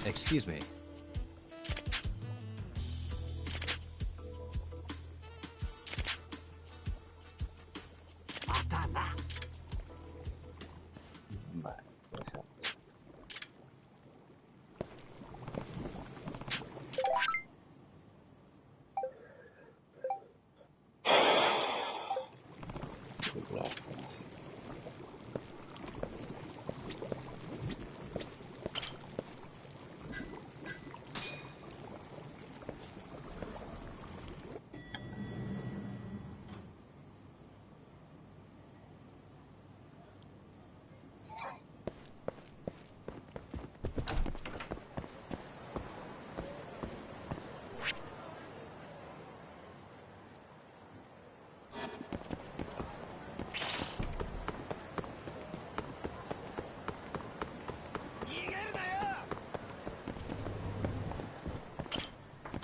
Excuse me.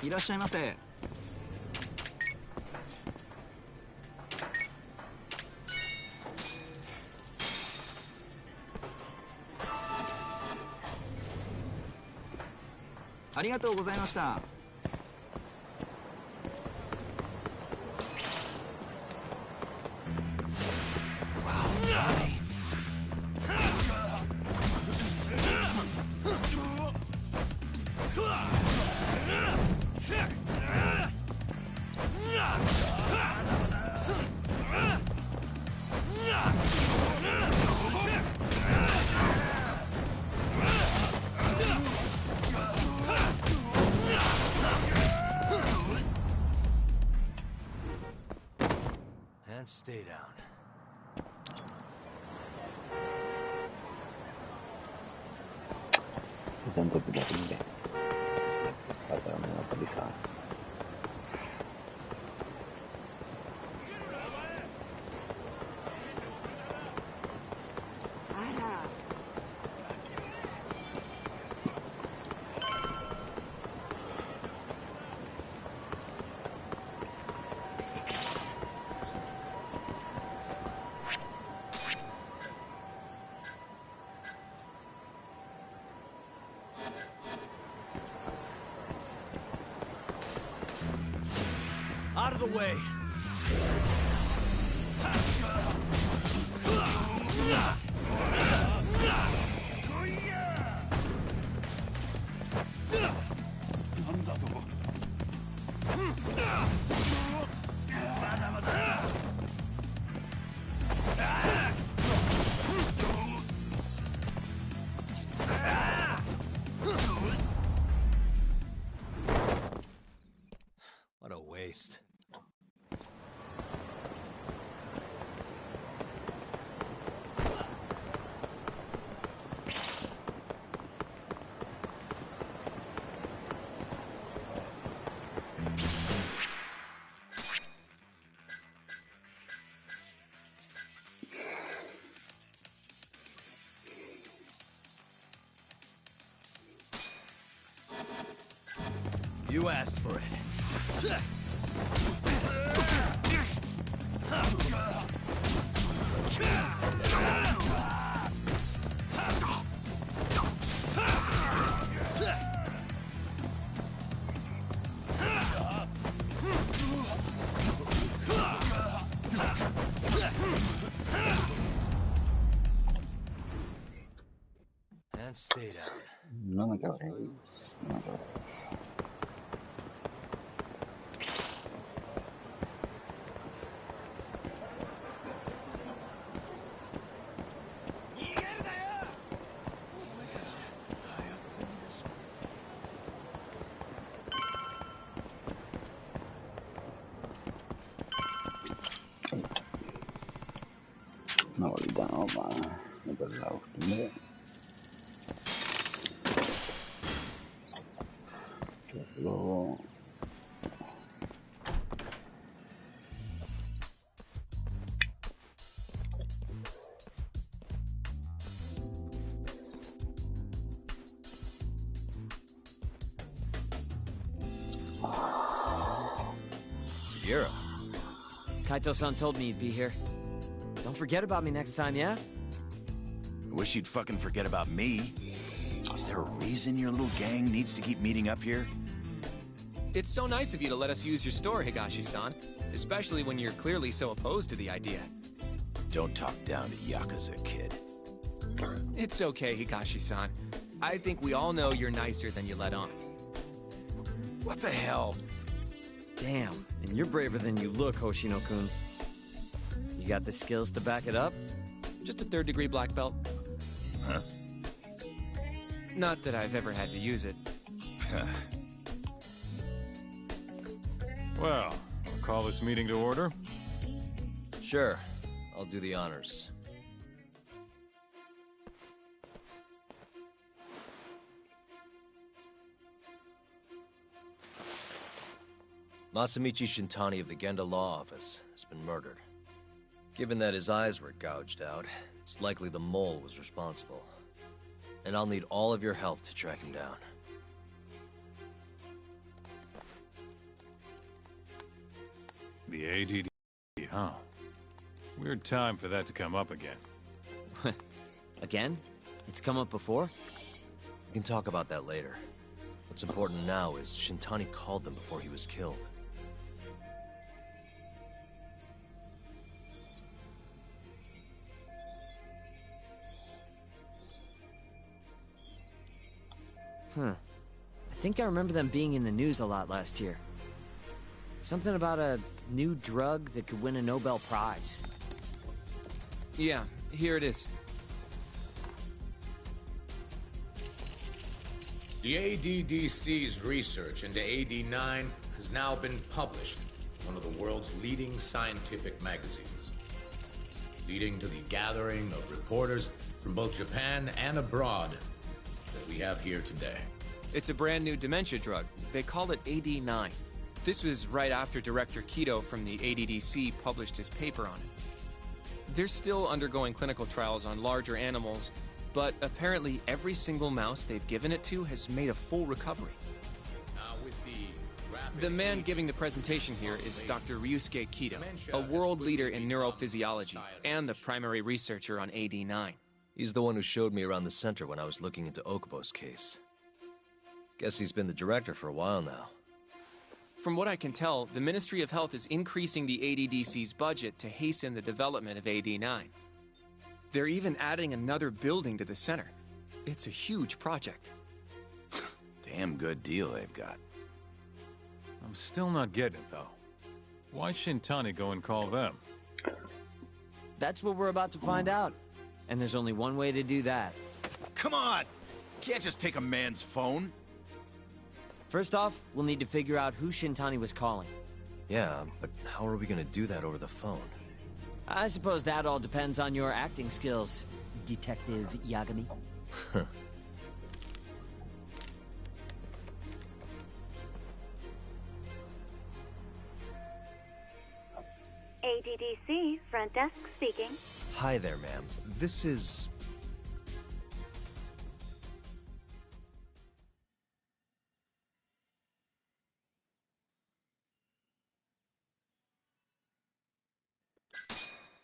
いらっしゃいませ。ありがとうございました。Stay down. Tanto più da ridere. Guarda, non ho un po' di fame. the way. What a waste. You asked for it. And stay down. No me cabréis. No me cabréis. Una bolita no para no perder la costumbre. Que luego Sierra. Kaito-san told me you'd be here. Don't forget about me next time, yeah? I wish you'd fucking forget about me. Is there a reason your little gang needs to keep meeting up here? It's so nice of you to let us use your store, Higashi-san. Especially when you're clearly so opposed to the idea. Don't talk down to Yakuza, kid. It's okay, Higashi-san. I think we all know you're nicer than you let on. What the hell? Damn, and you're braver than you look, Hoshino-kun. You got the skills to back it up? Just a third-degree black belt. Huh? Not that I've ever had to use it. Well, I'll call this meeting to order. Sure, I'll do the honors. Masamichi Shintani of the Genda Law Office has been murdered. Given that his eyes were gouged out, it's likely the mole was responsible. And I'll need all of your help to track him down. The ADD, huh? Weird time for that to come up again. Again? It's come up before? We can talk about that later. What's important now is Shintani called them before he was killed. I think I remember them being in the news a lot last year. Something about a new drug that could win a Nobel Prize. Yeah, here it is. The ADDC's research into AD9 has now been published in one of the world's leading scientific magazines, leading to the gathering of reporters from both Japan and abroad that we have here today. It's a brand new dementia drug. They call it AD9. This was right after Director Kido from the ADDC published his paper on it. They're still undergoing clinical trials on larger animals, but apparently every single mouse they've given it to has made a full recovery. The man giving the presentation here is Dr. Ryusuke Kido, a world leader in neurophysiology and the primary researcher on AD9. He's the one who showed me around the center when I was looking into Okubo's case. Guess he's been the director for a while now. From what I can tell, the Ministry of Health is increasing the ADDC's budget to hasten the development of AD9. They're even adding another building to the center. It's a huge project. Damn good deal they've got. I'm still not getting it, though. Why Shintani go and call them? That's what we're about to find out. And there's only one way to do that. Come on! Can't just take a man's phone. First off, we'll need to figure out who Shintani was calling. Yeah, but how are we gonna do that over the phone? I suppose that all depends on your acting skills, Detective Yagami. ADDC, front desk speaking. Hi there, ma'am. This is...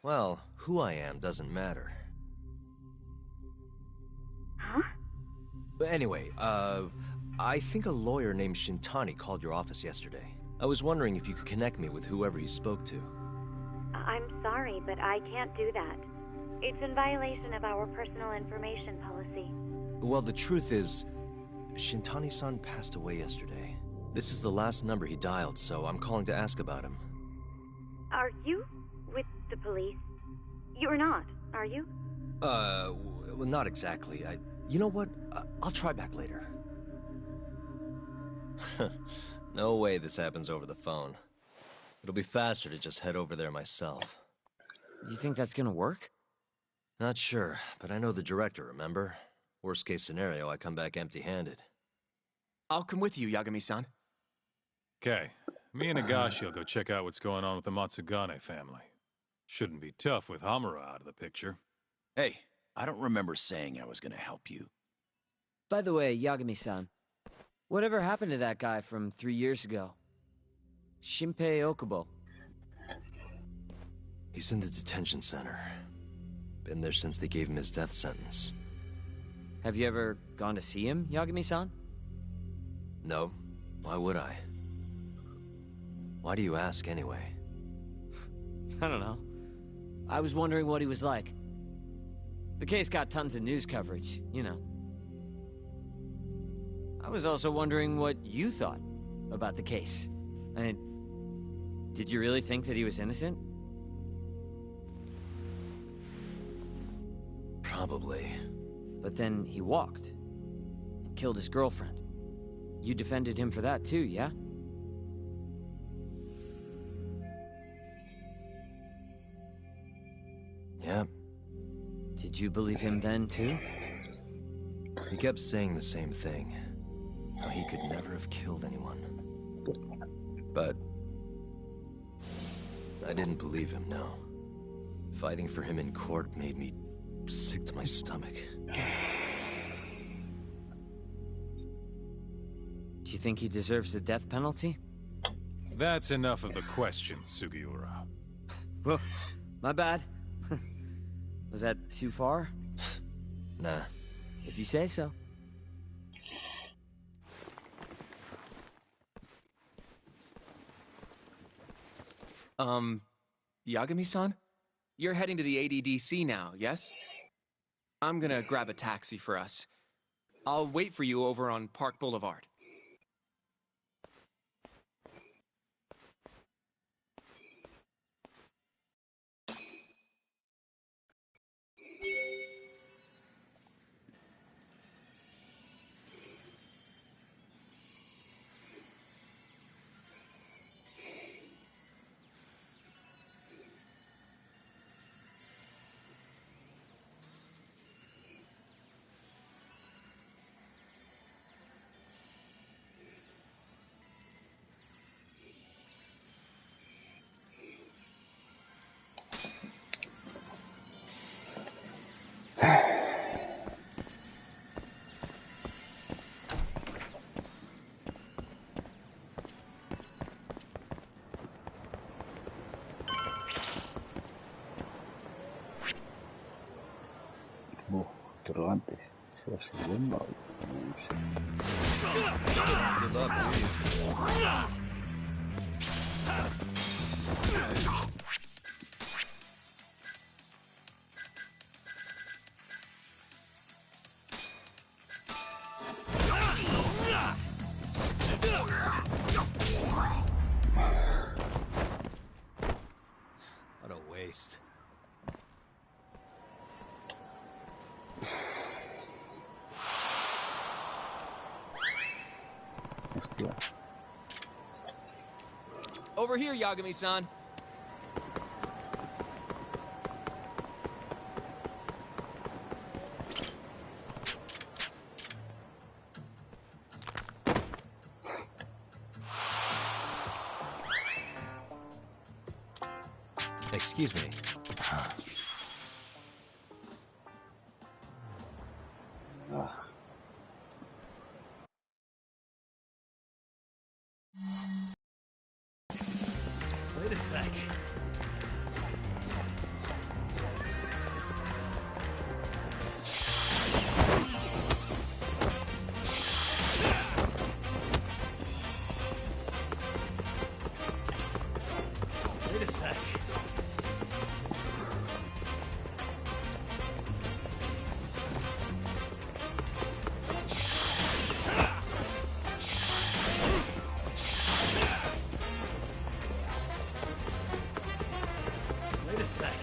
Well, who I am doesn't matter. Huh? But anyway, I think a lawyer named Shintani called your office yesterday. I was wondering if you could connect me with whoever he spoke to. I'm sorry, but I can't do that. It's in violation of our personal information policy. Well, the truth is, Shintani-san passed away yesterday. This is the last number he dialed, so I'm calling to ask about him. Are you with the police? You're not, are you? Well, not exactly. You know what? I'll try back later. No way this happens over the phone. It'll be faster to just head over there myself. Do you think that's gonna work? Not sure, but I know the director, remember? Worst case scenario, I come back empty-handed. I'll come with you, Yagami-san. Okay, me and Nagashi will go check out what's going on with the Matsugane family. Shouldn't be tough with Hamura out of the picture. Hey, I don't remember saying I was gonna help you. By the way, Yagami-san, whatever happened to that guy from 3 years ago? Shinpei Okubo. He's in the detention center. Been there since they gave him his death sentence. Have you ever gone to see him, Yagami-san? No. Why would I? Why do you ask, anyway? I don't know. I was wondering what he was like. The case got tons of news coverage, you know. I was also wondering what you thought about the case. I mean, did you really think that he was innocent? Probably. But then he walked. And killed his girlfriend. You defended him for that too, yeah? Yeah. Did you believe him then too? He kept saying the same thing. How he could never have killed anyone. But I didn't believe him, no. Fighting for him in court made me sick to my stomach. Do you think he deserves the death penalty? That's enough of the questions, Sugiura. Whoa, my bad. Was that too far? Nah. If you say so. Yagami-san? You're heading to the ADDC now, yes? I'm gonna grab a taxi for us. I'll wait for you over on Park Boulevard. Interrogante. ¿Se va a ser bomba o no sé? What a waste. Hostia. Over here, Yagami-san. Excuse me. Wait a sec. Wait a sec. Wait a sec.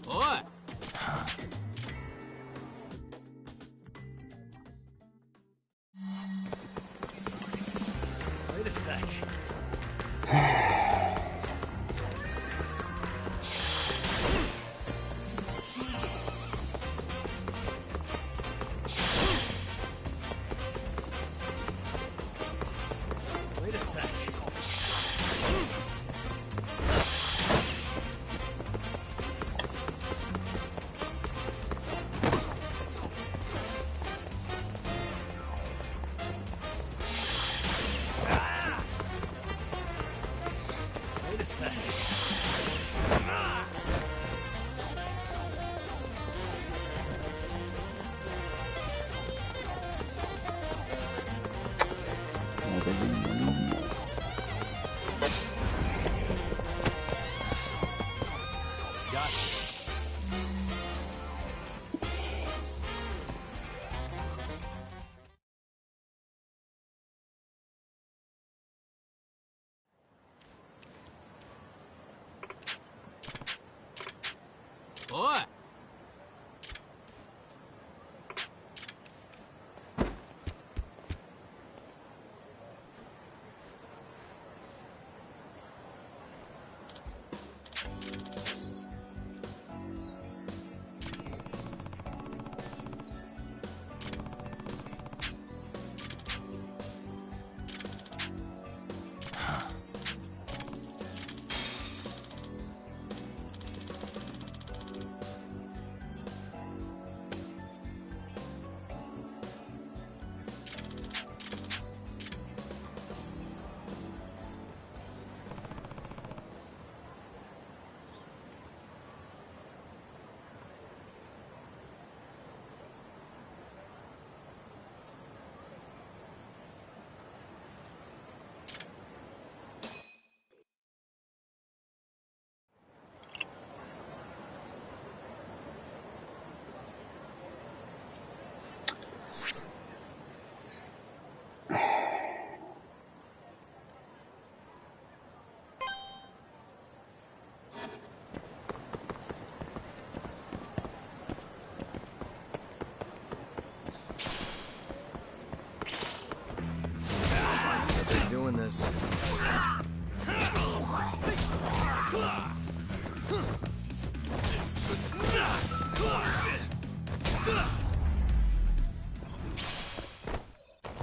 What? Wait a sec. Wait a sec. Wait a sec. Gotcha. What?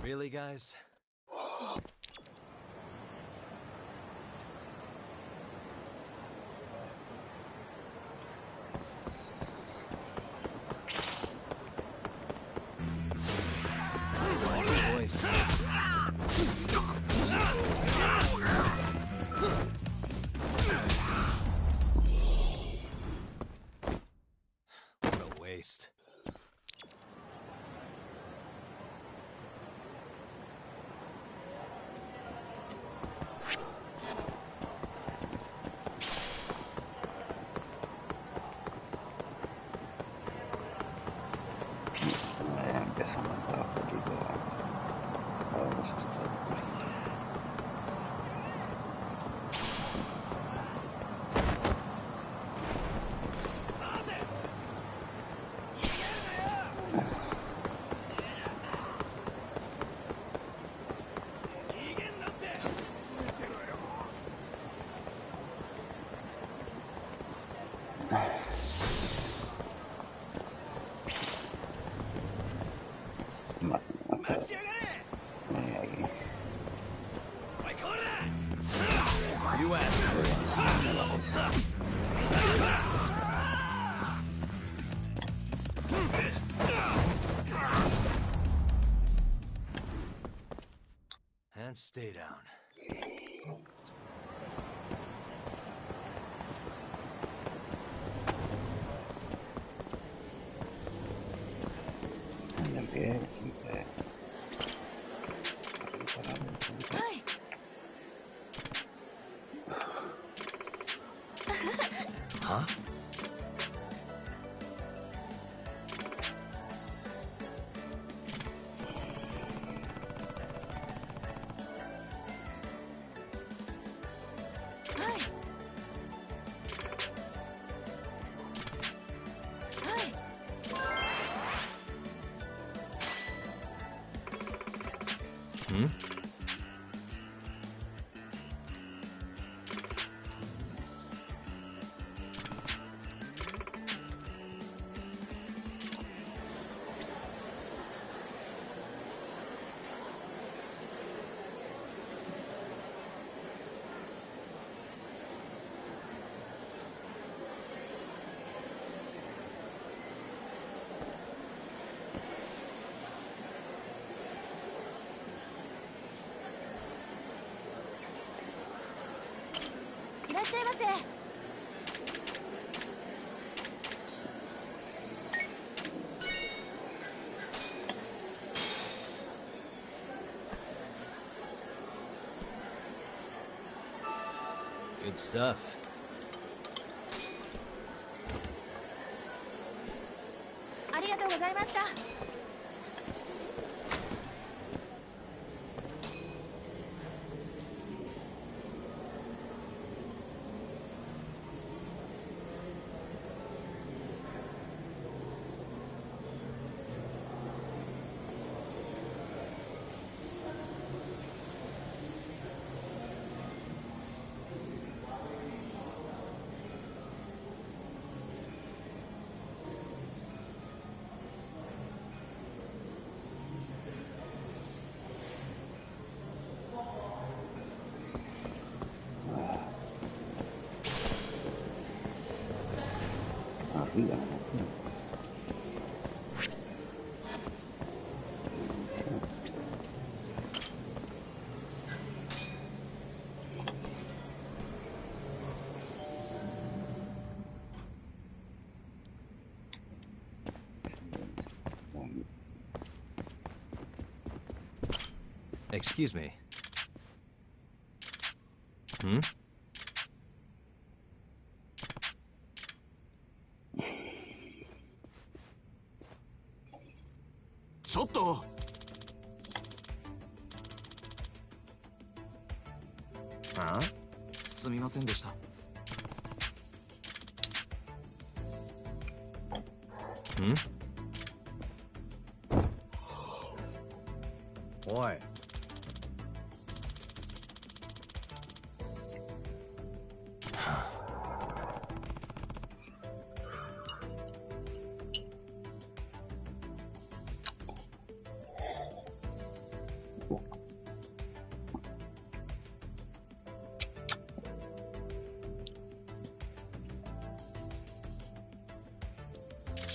Really, guys? Voice. What a waste. And stay down. Huh? Hmm? Good stuff. Excuse me. Hmm? Chotto! ああ、すみませんでした。Hmm? おい。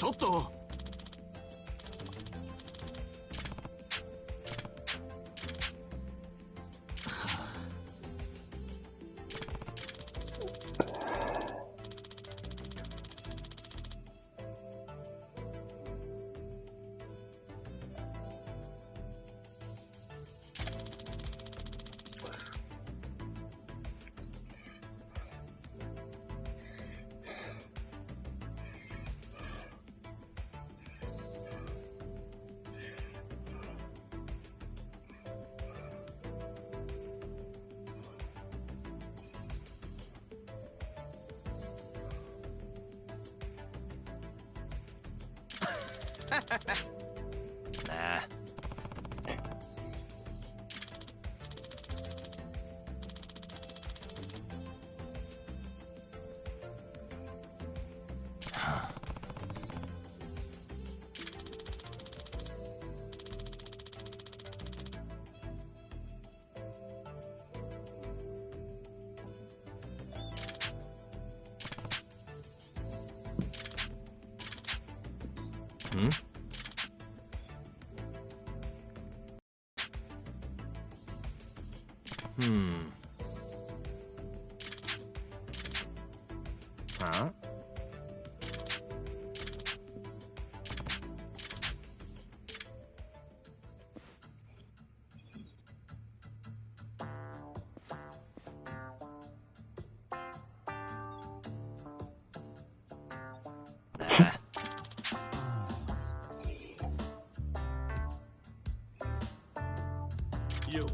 ちょっと。Nah. Hmm? Huh? Nah. 要は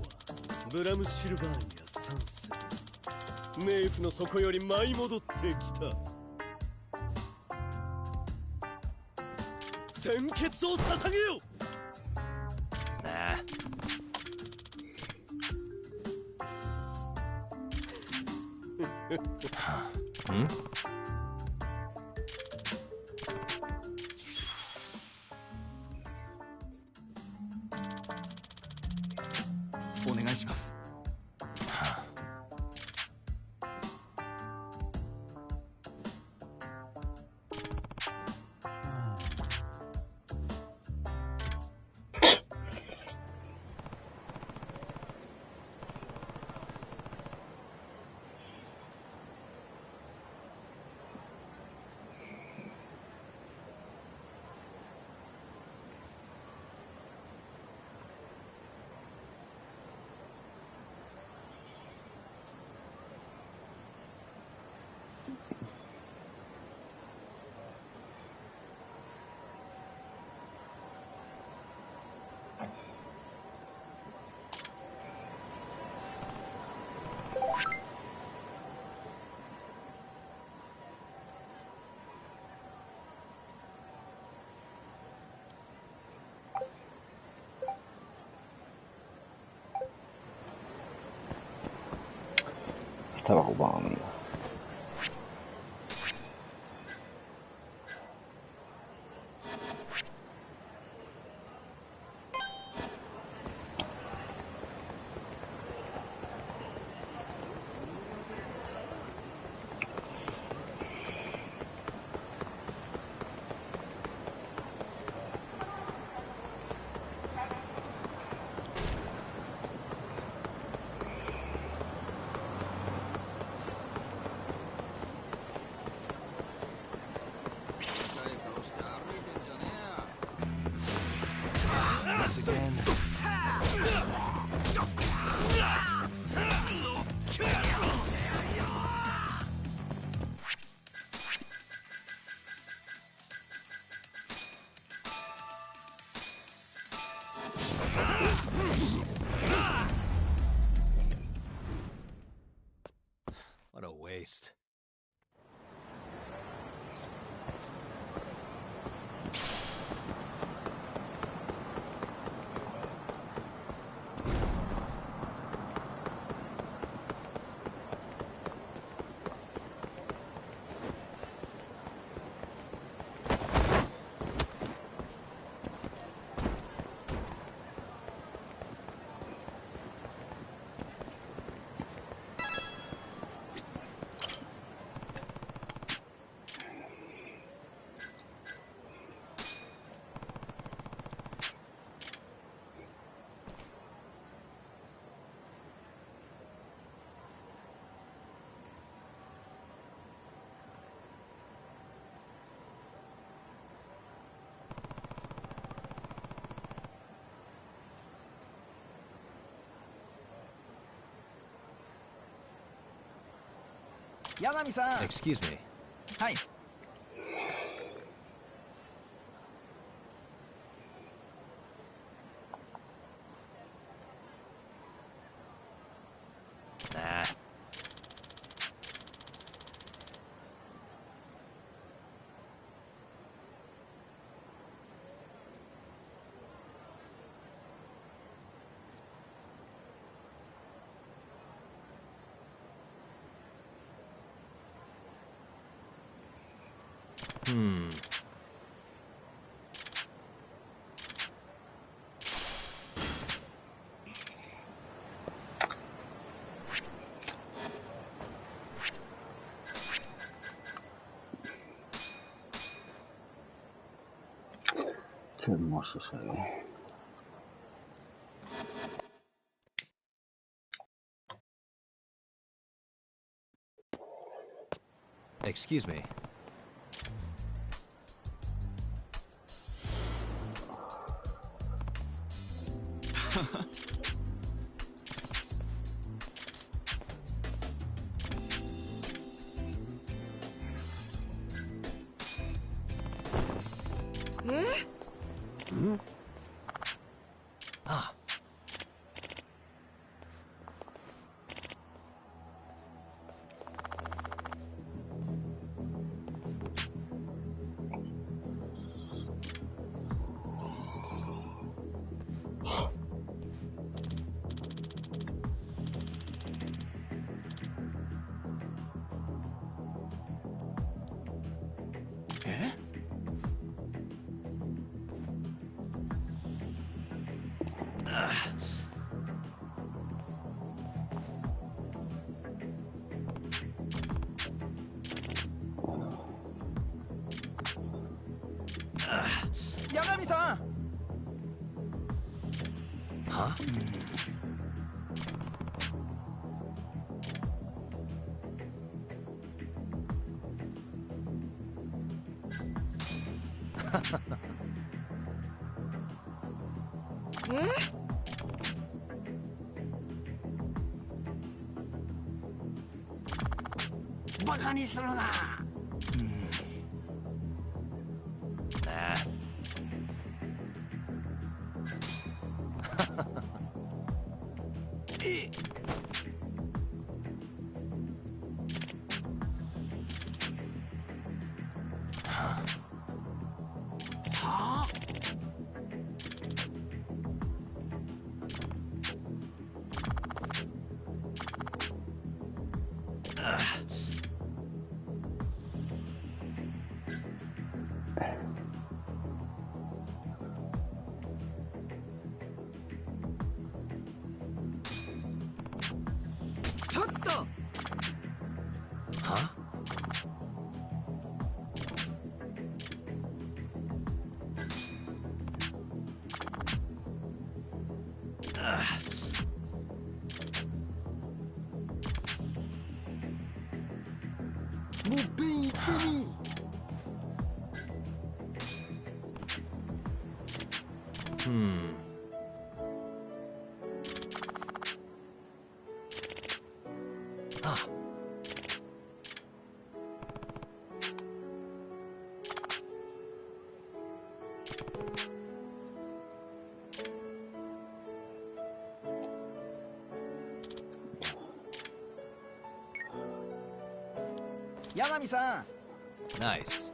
ブラムシルバーニア3世冥府の底より舞い戻ってきた鮮血を捧げよ。Nah. Hmm? お願いします。Estaba ocupado, amigo. This again. What a waste. Yanami-san! Excuse me. Hi. Nah. Hmm. Qué hermoso se ve. Excuse me. Hmm? Ah. Eh? Yagami-san! Huh? Eh? バカにするな。えはあちょっとはもうペン行ってみあ柳さんナイス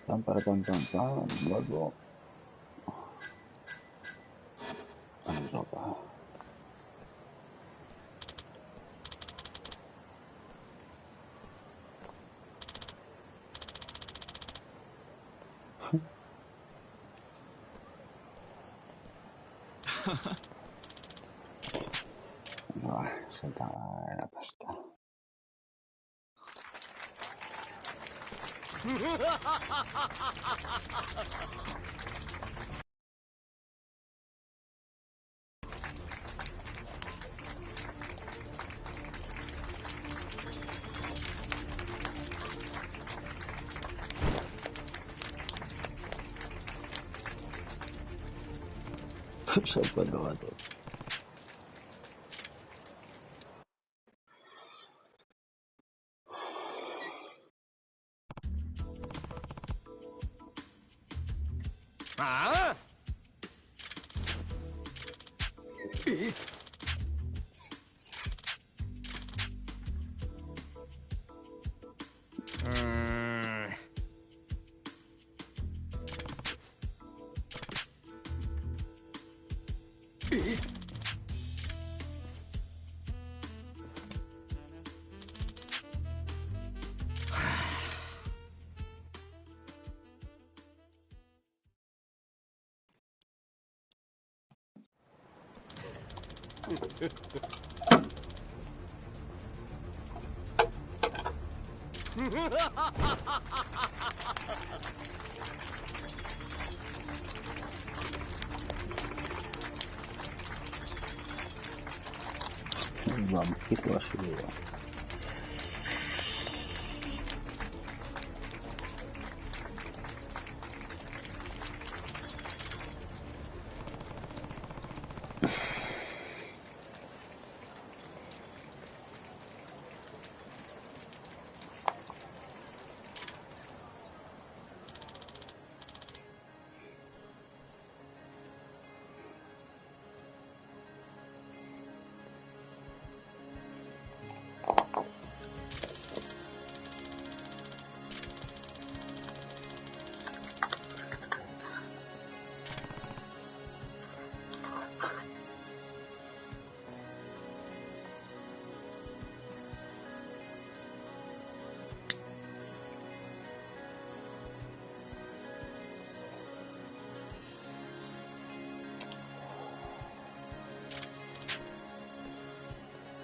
Tan para tan tan tan, luego vamos acá. No, suelta la pasta. Son 4 gatos. ¿Ah? Vamos, que te va a subir.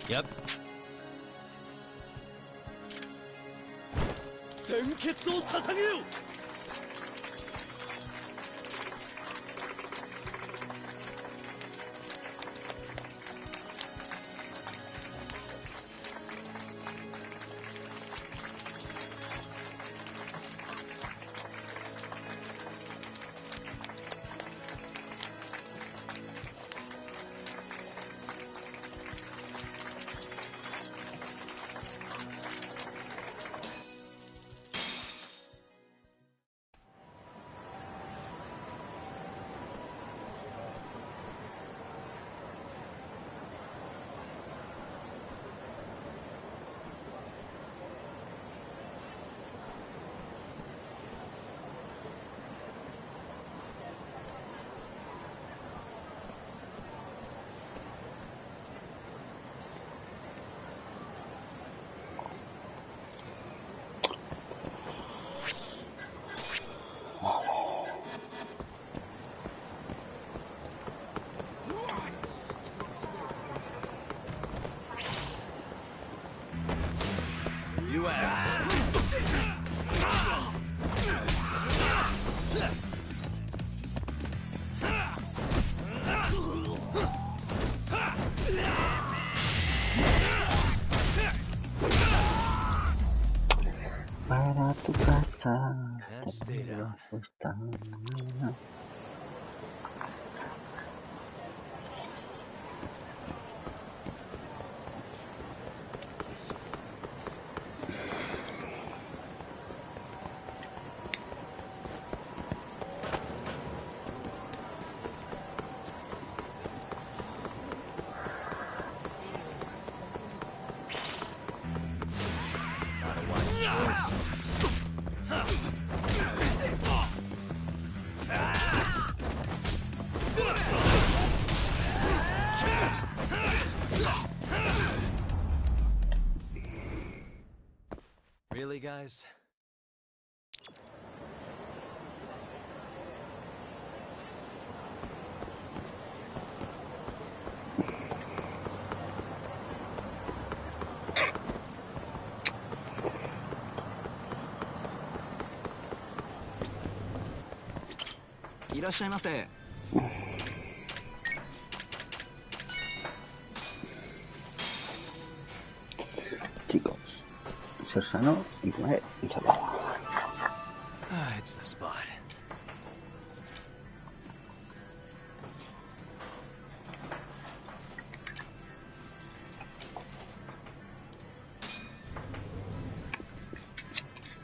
Yep. 鮮血を捧げよう。Para tu casa. Está. Really, guys? Chicos, ser sano y comer ensalada. It's the spot.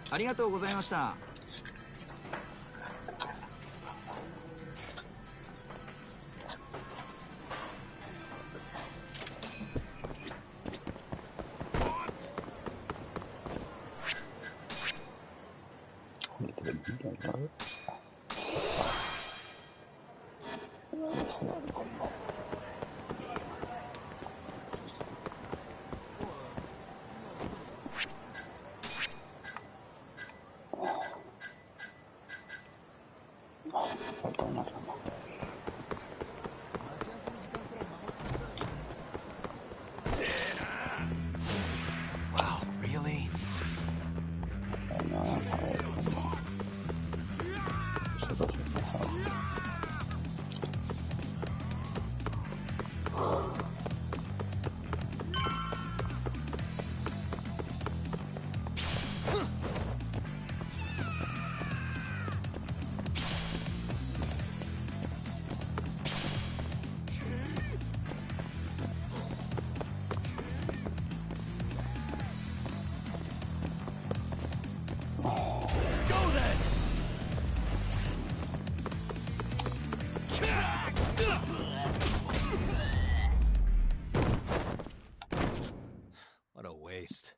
ありがとうございました。What a waste.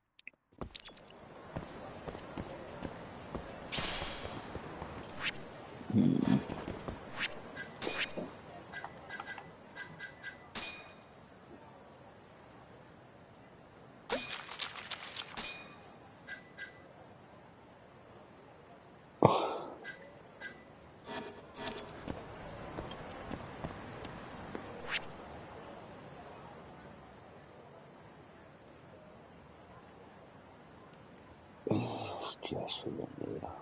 Hostia, soy donde era.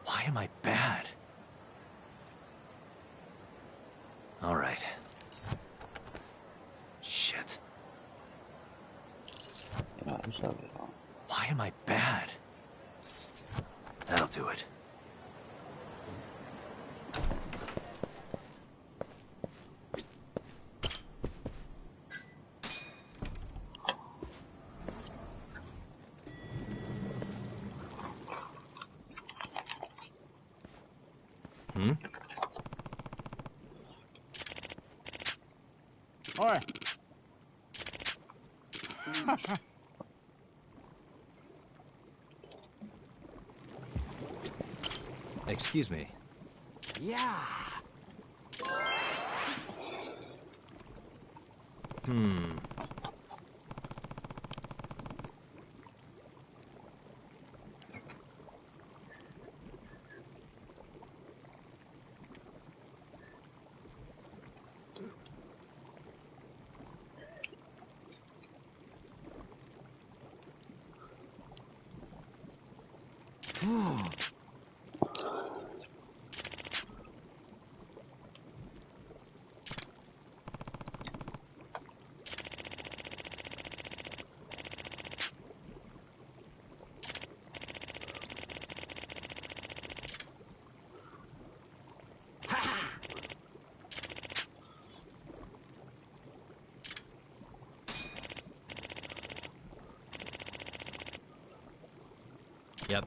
Why am I bad? All right. Shit. Why am I bad? That'll do it. Oi. Excuse me. Yeah. Yep.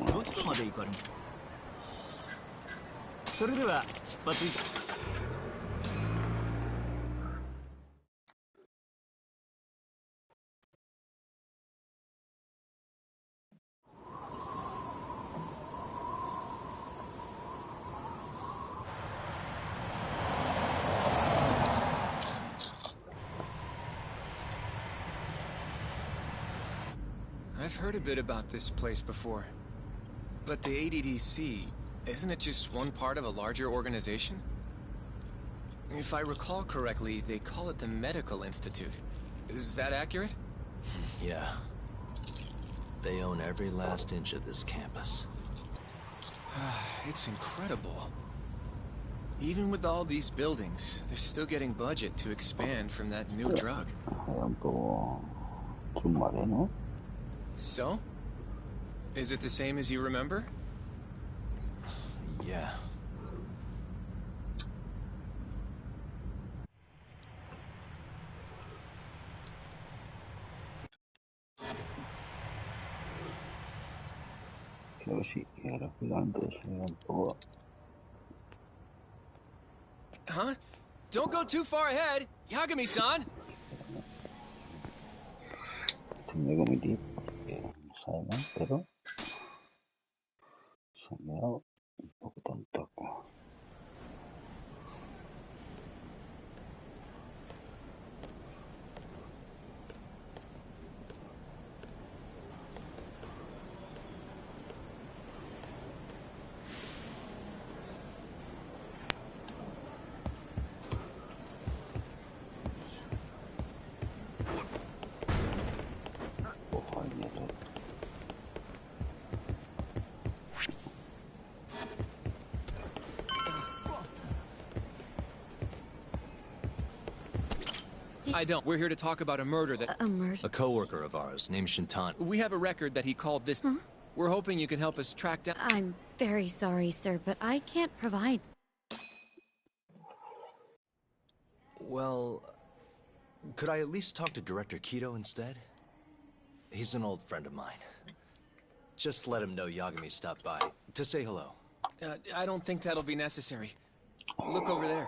どちらまで行かれますか。それでは出発いた。I've heard a bit about this place before. But the ADDC, isn't it just one part of a larger organization? If I recall correctly, they call it the Medical Institute. Is that accurate? Yeah. They own every last inch of this campus. It's incredible. Even with all these buildings, they're still getting budget to expand from that new drug. So? Is it the same as you remember? Yeah. Huh? Don't go too far ahead! Yagami-san! Pero se me ha dado un poquito un toque. I don't. We're here to talk about a murder that... A murder? A coworker of ours named Shintan. We have a record that he called this... Huh? We're hoping you can help us track down... I'm very sorry, sir, but I can't provide... Well, could I at least talk to Director Kido instead? He's an old friend of mine. Just let him know Yagami stopped by to say hello. I don't think that'll be necessary. Look over there.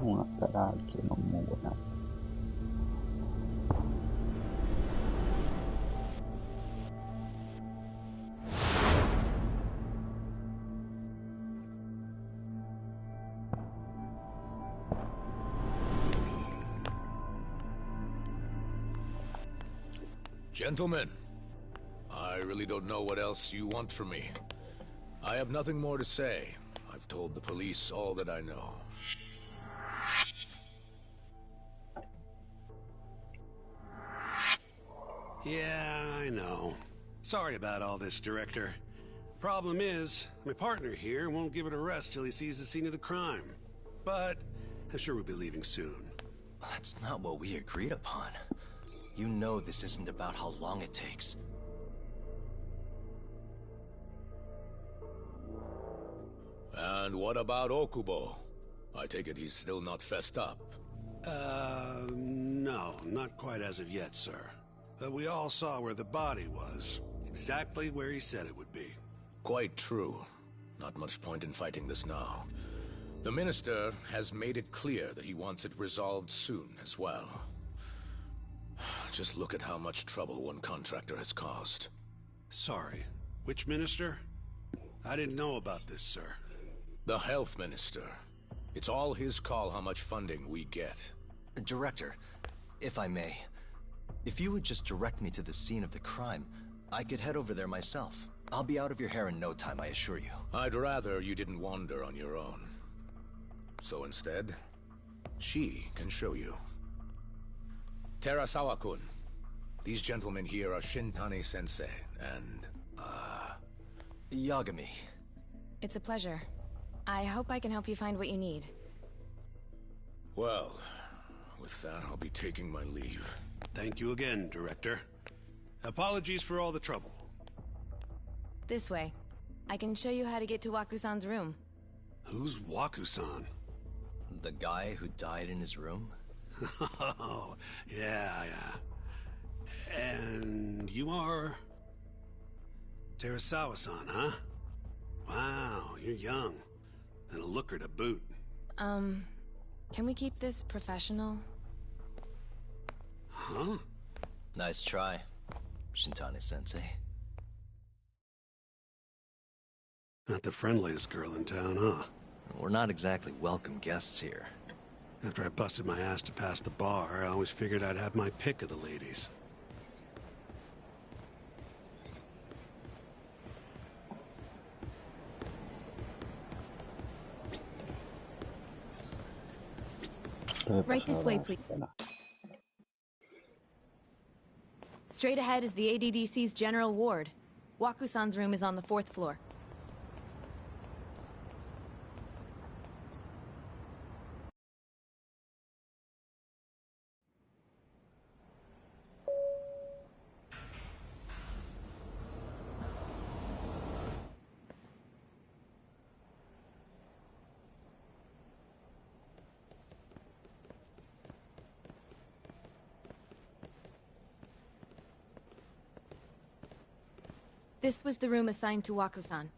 Una cara que no es muy buena. Gentlemen, I really don't know what else you want from me. I have nothing more to say. I've told the police all that I know. Yeah, I know. Sorry about all this, Director. Problem is, my partner here won't give it a rest till he sees the scene of the crime. But I'm sure we'll be leaving soon. That's not what we agreed upon. You know this isn't about how long it takes. And what about Okubo? I take it he's still not fessed up. No, not quite as of yet, sir. We all saw where the body was. Exactly where he said it would be. Quite true. Not much point in fighting this now. The Minister has made it clear that he wants it resolved soon as well. Just look at how much trouble one contractor has caused. Sorry, which Minister? I didn't know about this, sir. The Health Minister. It's all his call how much funding we get. Director, if I may, if you would just direct me to the scene of the crime, I could head over there myself. I'll be out of your hair in no time, I assure you. I'd rather you didn't wander on your own. So instead, she can show you. Terasawa-kun, these gentlemen here are Shintani-sensei and, Yagami. It's a pleasure. I hope I can help you find what you need. Well, with that, I'll be taking my leave. Thank you again, Director. Apologies for all the trouble. This way. I can show you how to get to Waku-san's room. Who's Waku-san? The guy who died in his room? Oh, yeah. And you are... Terasawa-san, huh? Wow, you're young. And a looker to boot. Can we keep this professional? Huh? Nice try, Shintani-sensei. Not the friendliest girl in town, huh? We're not exactly welcome guests here. After I busted my ass to pass the bar, I always figured I'd have my pick of the ladies. Right this way, please. Straight ahead is the ADDC's general ward. Waku-san's room is on the 4th floor. This was the room assigned to Waku-san.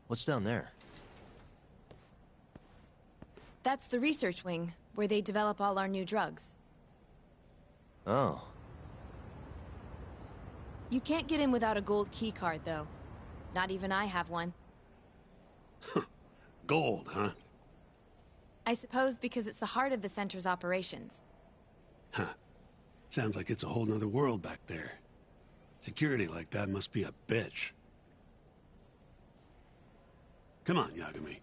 What's down there? That's the research wing, where they develop all our new drugs. Oh. You can't get in without a gold key card, though. Not even I have one. Gold, huh? I suppose because it's the heart of the center's operations. Huh. Sounds like it's a whole nother world back there. Security like that must be a bitch. Come on, Yagami.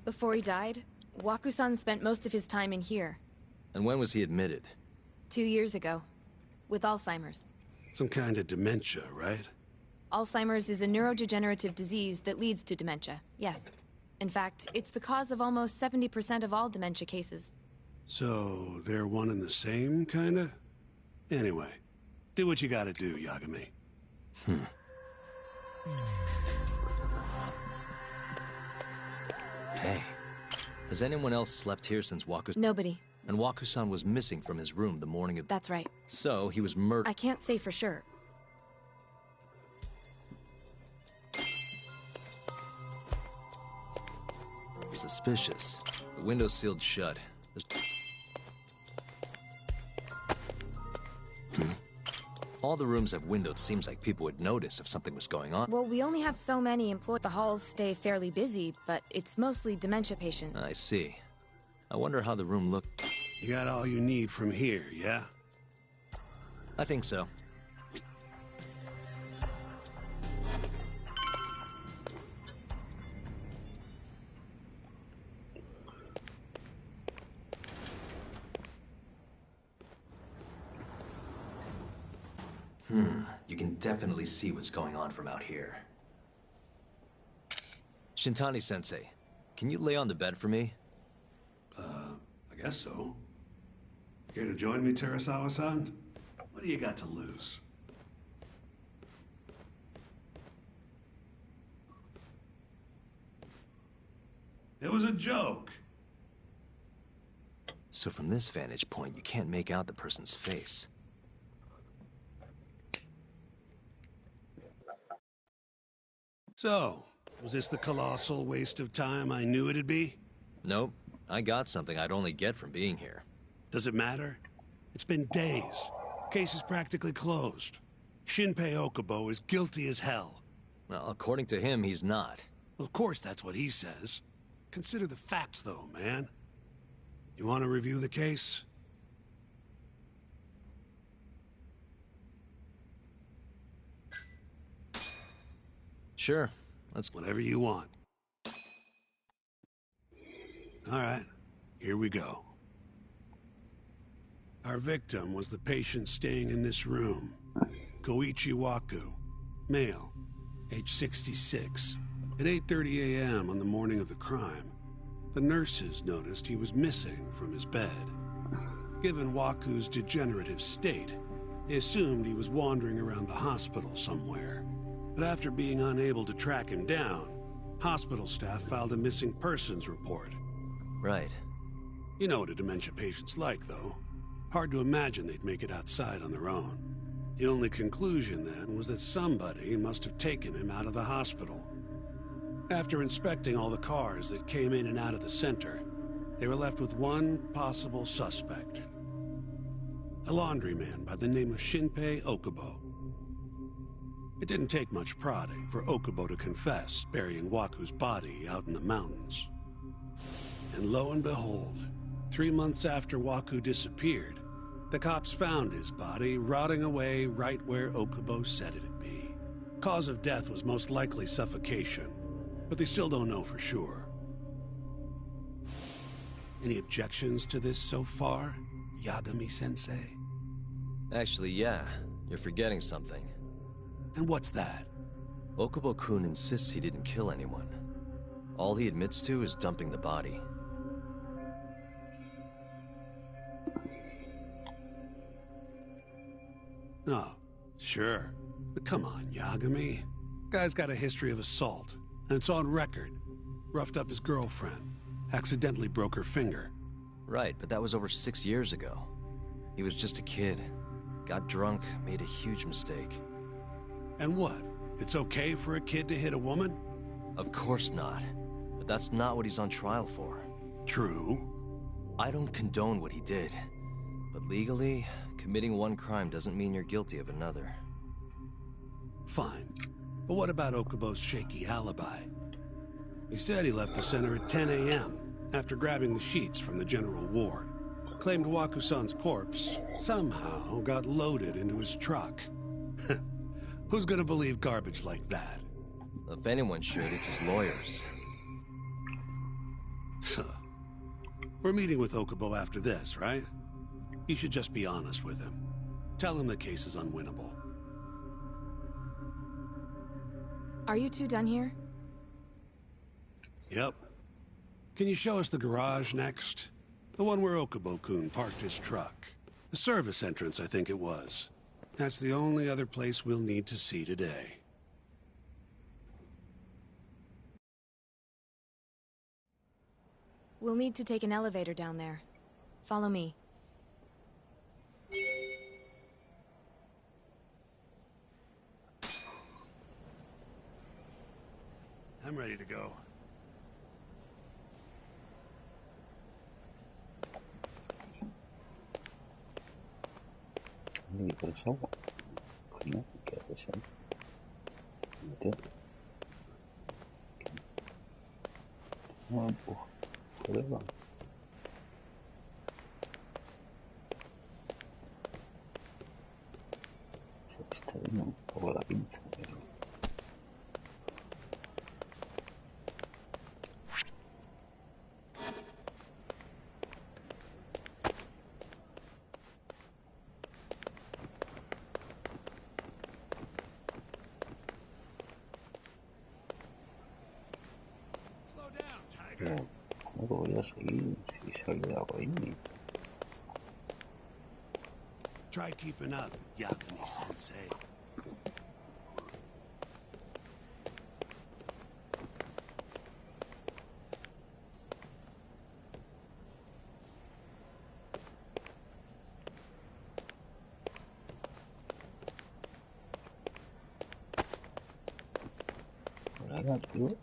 Before he died, Waku-san spent most of his time in here. And when was he admitted? 2 years ago. With Alzheimer's. Some kind of dementia, right? Alzheimer's is a neurodegenerative disease that leads to dementia, yes. In fact, it's the cause of almost 70% of all dementia cases. So, they're one and the same, kinda? Anyway, do what you gotta do, Yagami. Hey, has anyone else slept here since Nobody. And Waku-san was missing from his room the morning of... That's right. So, he was murdered... I can't say for sure. Suspicious. The window's sealed shut. All the rooms have windows. Seems like people would notice if something was going on. Well, we only have so many employees. The halls stay fairly busy, but it's mostly dementia patients. I see. I wonder how the room looked. You got all you need from here, yeah? I think so. You can definitely see what's going on from out here. Shintani-sensei, can you lay on the bed for me? I guess so. Care to join me, Terasawa-san? What do you got to lose? It was a joke. So from this vantage point, you can't make out the person's face. So, was this the colossal waste of time I knew it'd be? Nope. I got something I'd only get from being here. Does it matter? It's been days. Case is practically closed. Shinpei Okubo is guilty as hell. Well, according to him, he's not. Well, of course that's what he says. Consider the facts, though, man. You want to review the case? Sure. Let's... Whatever you want. All right. Here we go. Our victim was the patient staying in this room. Koichi Waku, male, age 66. At 8:30 a.m. on the morning of the crime, the nurses noticed he was missing from his bed. Given Waku's degenerative state, they assumed he was wandering around the hospital somewhere. But after being unable to track him down, hospital staff filed a missing persons report. Right. You know what a dementia patient's like, though. Hard to imagine they'd make it outside on their own. The only conclusion then was that somebody must have taken him out of the hospital. After inspecting all the cars that came in and out of the center, they were left with one possible suspect. A laundryman by the name of Shinpei Okubo. It didn't take much prodding for Okubo to confess burying Waku's body out in the mountains. And lo and behold, 3 months after Waku disappeared, the cops found his body rotting away right where Okubo said it'd be. Cause of death was most likely suffocation, but they still don't know for sure. Any objections to this so far, Yagami-sensei? Actually, yeah. You're forgetting something. And what's that? Okubo-kun insists he didn't kill anyone. All he admits to is dumping the body. Oh, sure. But come on, Yagami. Guy's got a history of assault, and it's on record. Roughed up his girlfriend. Accidentally broke her finger. Right, but that was over 6 years ago. He was just a kid. Got drunk, made a huge mistake. And what? It's okay for a kid to hit a woman? Of course not. But that's not what he's on trial for. True. I don't condone what he did. But legally, committing one crime doesn't mean you're guilty of another. Fine. But what about Okubo's shaky alibi? He said he left the center at 10 a.m. after grabbing the sheets from the general ward. Claimed Waku-san's corpse somehow got loaded into his truck. Who's gonna believe garbage like that? If anyone should, it's his lawyers. We're meeting with Okubo after this, right? You should just be honest with him. Tell him the case is unwinnable. Are you two done here? Yep. Can you show us the garage next? The one where Okubo-kun parked his truck. The service entrance, I think it was. That's the only other place we'll need to see today. We'll need to take an elevator down there. Follow me. I'm ready to go. Devi pensare come che adesso no, poteva sta venendo un po' la pinza però. ¿Cómo lo voy a seguir si sale de agua ahí? Try keeping up, Yagami-sensei. verdad, tío.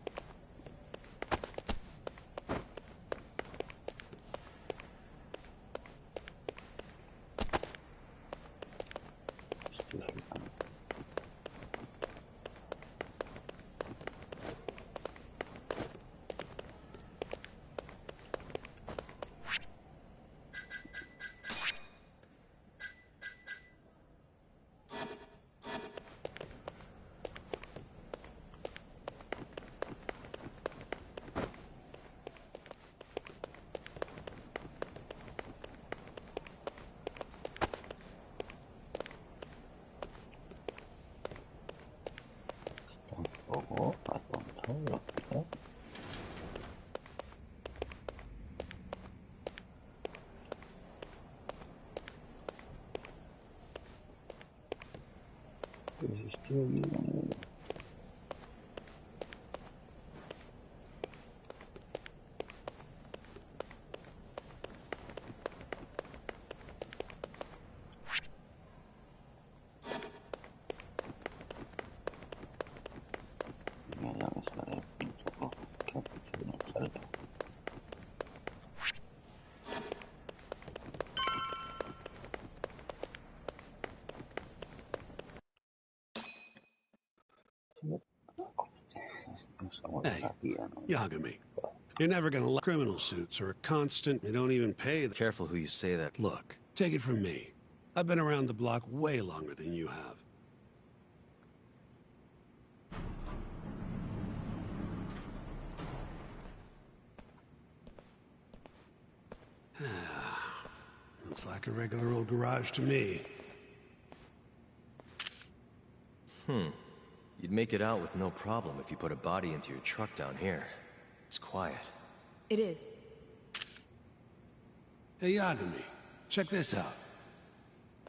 Hey, Yagami, you're never gonna like criminal suits are a constant. They don't even pay. Careful who you say that. Look, take it from me. I've been around the block way longer than you have. Looks like a regular old garage to me. You'd make it out with no problem if you put a body into your truck down here. It's quiet. It is. Hey, Yagami, check this out.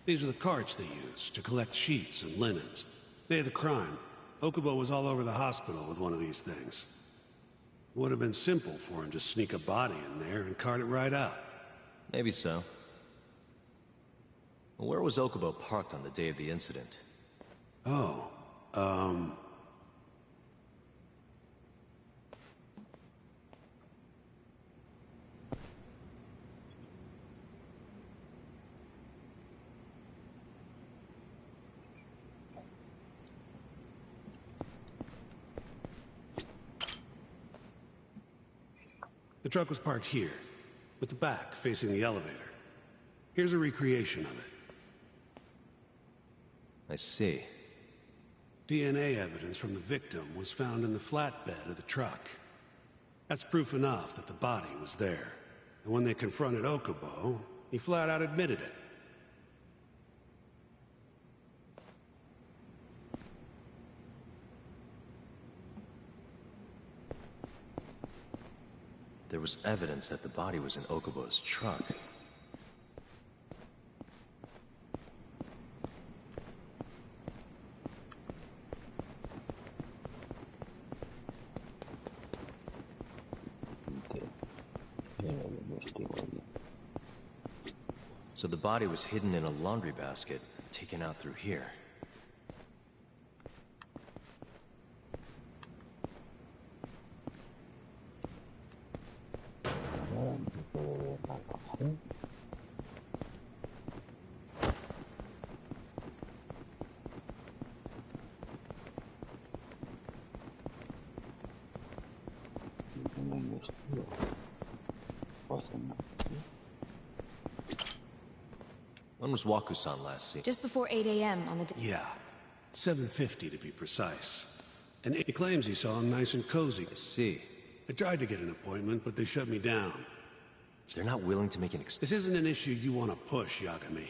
These are the carts they use to collect sheets and linens. Day of the crime, Okubo was all over the hospital with one of these things. Would have been simple for him to sneak a body in there and cart it right out. Maybe so. Where was Okubo parked on the day of the incident? Oh, the truck was parked here, with the back facing the elevator. Here's a recreation of it. I see. DNA evidence from the victim was found in the flatbed of the truck. That's proof enough that the body was there. And when they confronted Okubo, he flat out admitted it. There was evidence that the body was in Okubo's truck. So the body was hidden in a laundry basket, taken out through here. When was Waku-san last seen? Just before 8 a.m. on the... Yeah, 7:50 to be precise. And he claims he saw him nice and cozy. I see. I tried to get an appointment, but they shut me down. They're not willing to make an This isn't an issue you want to push, Yagami.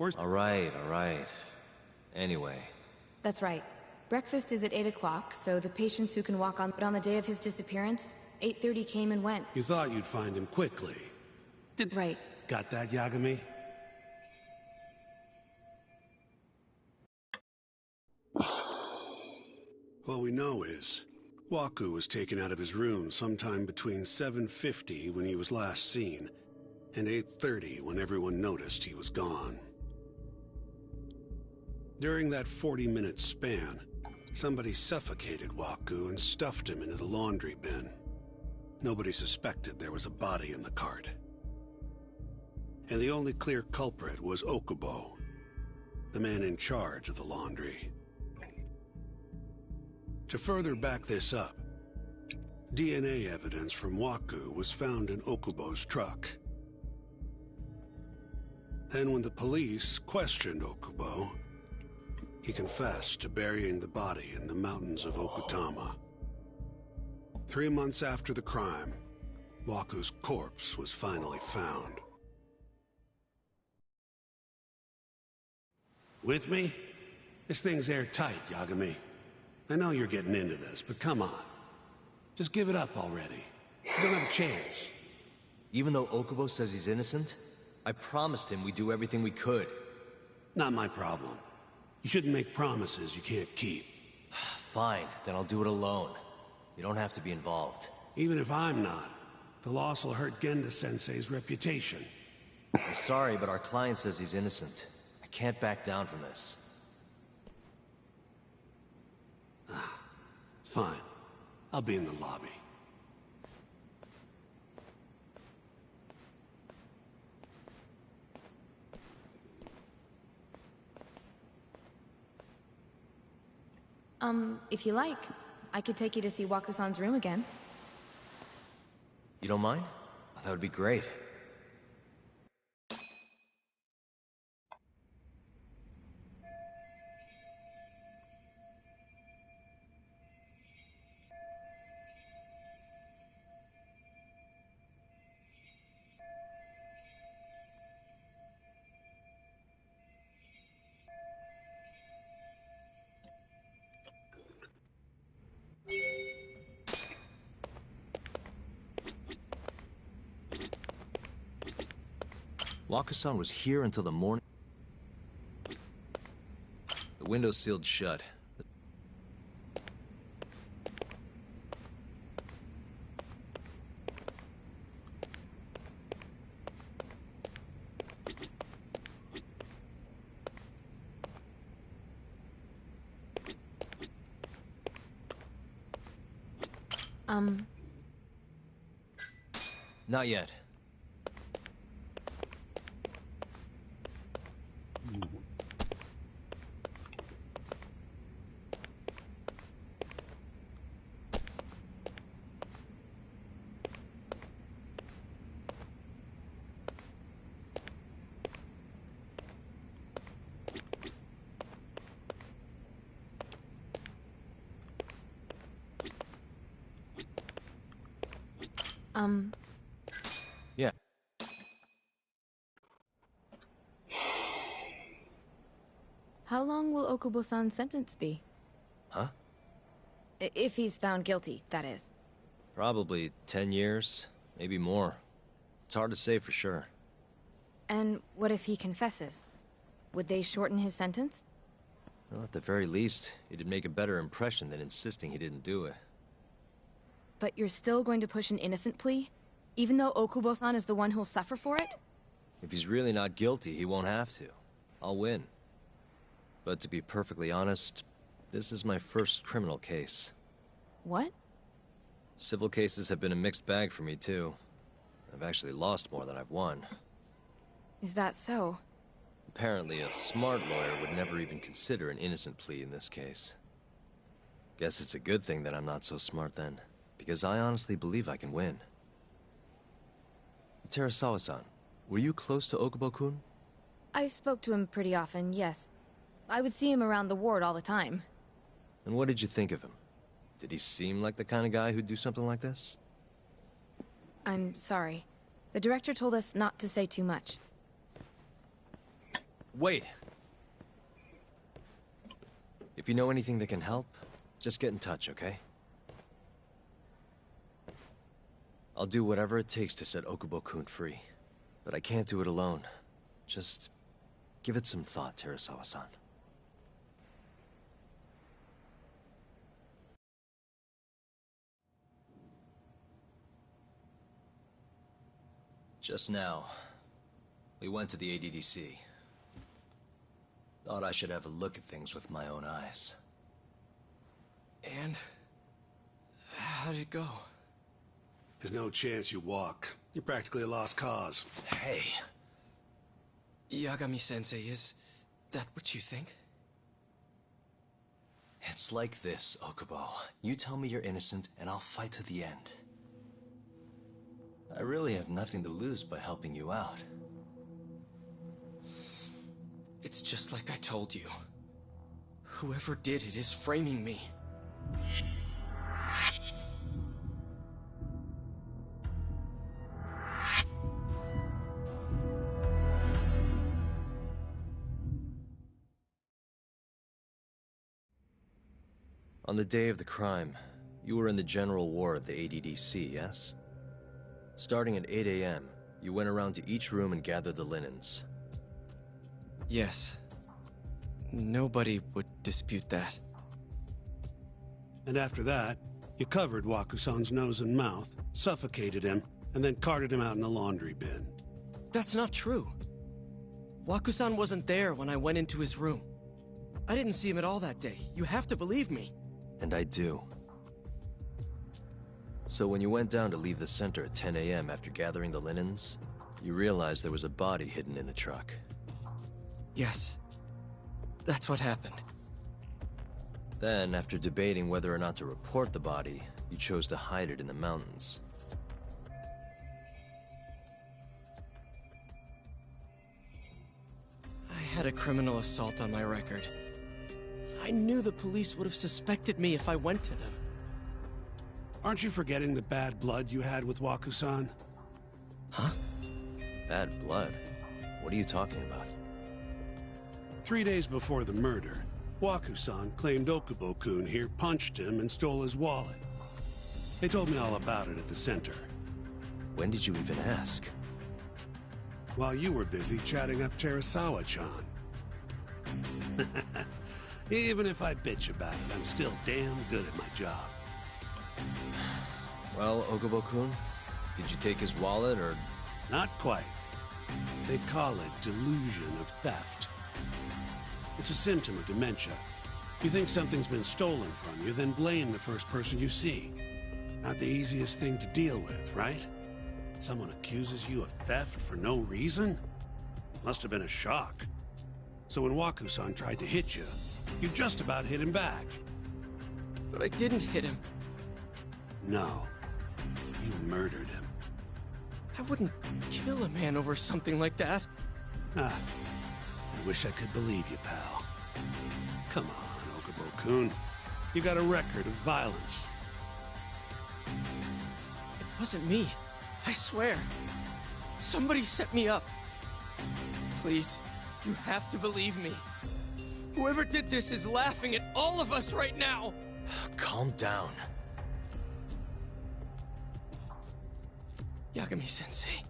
All right. Anyway. That's right. Breakfast is at 8 o'clock, so the patients who can walk on... But on the day of his disappearance, 8:30 came and went. You thought you'd find him quickly. Right. Got that, Yagami? All we know is, Waku was taken out of his room sometime between 7:50 when he was last seen, and 8:30 when everyone noticed he was gone. During that 40-minute span, Somebody suffocated Waku and stuffed him into the laundry bin. Nobody suspected there was a body in the cart. And the only clear culprit was Okubo, the man in charge of the laundry. To further back this up, DNA evidence from Waku was found in Okubo's truck. Then when the police questioned Okubo, he confessed to burying the body in the mountains of Okutama. 3 months after the crime, Waku's corpse was finally found. With me? This thing's airtight, Yagami. I know you're getting into this, but come on. Just give it up already. You don't have a chance. Even though Okubo says he's innocent, I promised him we'd do everything we could. Not my problem. You shouldn't make promises you can't keep. Fine, then I'll do it alone. You don't have to be involved. Even if I'm not, the loss will hurt Genda-sensei's reputation. I'm sorry, but our client says he's innocent. I can't back down from this. Fine. I'll be in the lobby. If you like, I could take you to see Waku-san's room again. You don't mind? That would be great. Waku-san was here until the morning. The window's sealed shut. Not yet. Yeah. How long will Okubo-san's sentence be? Huh? If he's found guilty, that is. Probably 10 years, maybe more. It's hard to say for sure. And what if he confesses? Would they shorten his sentence? Well, at the very least, it'd make a better impression than insisting he didn't do it. But you're still going to push an innocent plea? Even though Okubo-san is the one who'll suffer for it? If he's really not guilty, he won't have to. I'll win. But to be perfectly honest, this is my first criminal case. What? Civil cases have been a mixed bag for me, too. I've actually lost more than I've won. Is that so? Apparently, a smart lawyer would never even consider an innocent plea in this case. Guess it's a good thing that I'm not so smart then, because I honestly believe I can win. Terasawa-san, were you close to Okubo-kun? I spoke to him pretty often, yes. I would see him around the ward all the time. And what did you think of him? Did he seem like the kind of guy who'd do something like this? I'm sorry. The director told us not to say too much. Wait! If you know anything that can help, just get in touch, okay? I'll do whatever it takes to set Okubo-kun free. But I can't do it alone. Just give it some thought, Terasawa-san. Just now, we went to the ADDC. Thought I should have a look at things with my own eyes. And... how did it go? There's no chance you walk. You're practically a lost cause. Hey. Yagami-sensei, is that what you think? It's like this, Okubo. You tell me you're innocent, and I'll fight to the end. I really have nothing to lose by helping you out. It's just like I told you. Whoever did it is framing me. On the day of the crime, you were in the general ward of the ADDC, yes? Starting at 8 a.m., you went around to each room and gathered the linens. Yes. Nobody would dispute that. And after that, you covered Wakusan's nose and mouth, suffocated him, and then carted him out in the laundry bin. That's not true. Wakusan wasn't there when I went into his room. I didn't see him at all that day. You have to believe me. And I do. So when you went down to leave the center at 10 a.m. after gathering the linens, you realized there was a body hidden in the truck. Yes. That's what happened. Then, after debating whether or not to report the body, you chose to hide it in the mountains. I had a criminal assault on my record. I knew the police would have suspected me if I went to them. Aren't you forgetting the bad blood you had with Wakusan? Huh? Bad blood? What are you talking about? 3 days before the murder, Wakusan claimed Okubo-kun here punched him and stole his wallet. They told me all about it at the center. When did you even ask? While you were busy chatting up Terasawa-chan. Even if I bitch about it, I'm still damn good at my job. Well, Okubo-kun, did you take his wallet, or...? Not quite. They call it delusion of theft. It's a symptom of dementia. You think something's been stolen from you, then blame the first person you see. Not the easiest thing to deal with, right? Someone accuses you of theft for no reason? Must have been a shock. So when Wakusan tried to hit you, you just about hit him back. But I didn't hit him. No. You murdered him. I wouldn't kill a man over something like that. Ah. I wish I could believe you, pal. Come on, Okubo-kun. You got a record of violence. It wasn't me. I swear. Somebody set me up. Please, you have to believe me. Whoever did this is laughing at all of us right now. Calm down. Yagami-sensei,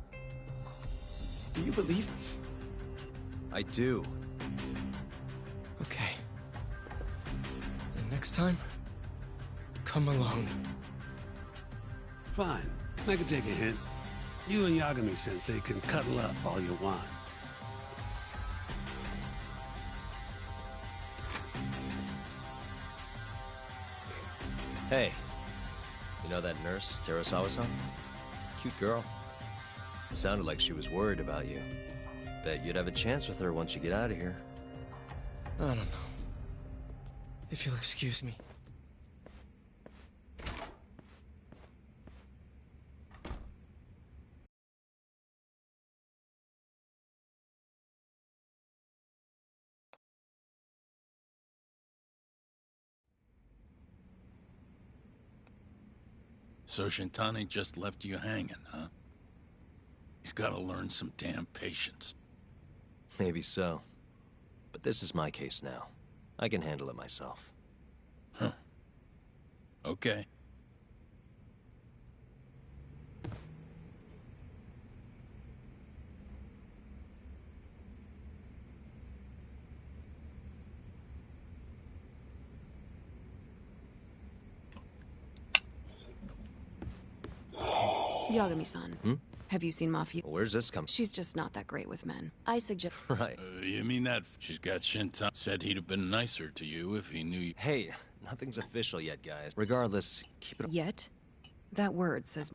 do you believe me? I do. Okay. Then next time, come alone. Fine. I can take a hint. You and Yagami-sensei can cuddle up all you want. Hey, you know that nurse, Terasawa-san? Cute girl. Sounded like she was worried about you. Bet you'd have a chance with her once you get out of here. I don't know. If you'll excuse me. So Shintani just left you hanging, huh? He's gotta learn some damn patience. Maybe so. But this is my case now. I can handle it myself. Huh. Okay. Yagami-san, Have you seen Mafia? Where's this coming? She's just not that great with men. I suggest... Right. You mean that she's got Shintan? Said he'd have been nicer to you if he knew you... Hey, nothing's official yet, guys. Regardless, keep it... Yet? That word says...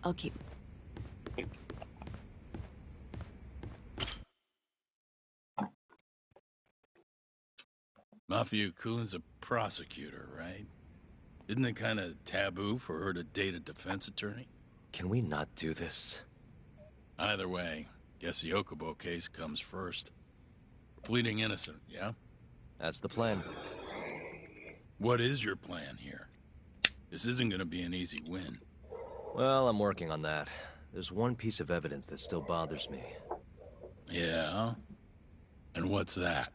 I'll keep... Mafia Kun's a prosecutor, right? Isn't it kind of taboo for her to date a defense attorney? Can we not do this? Either way, guess the Okubo case comes first. Pleading innocent, yeah? That's the plan. What is your plan here? This isn't gonna be an easy win. Well, I'm working on that. There's one piece of evidence that still bothers me. Yeah? And what's that?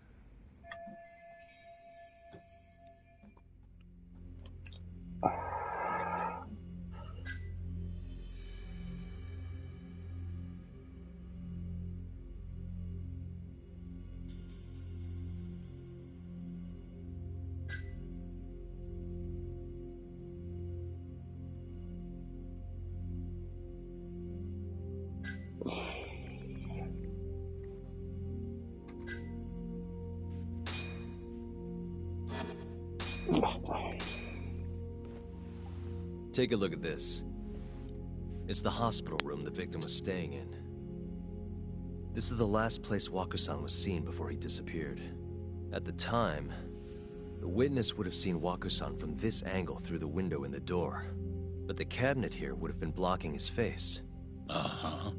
Take a look at this. It's the hospital room the victim was staying in. This is the last place Waku-san was seen before he disappeared. At the time, the witness would have seen Waku-san from this angle through the window in the door. But the cabinet here would have been blocking his face. Uh-huh.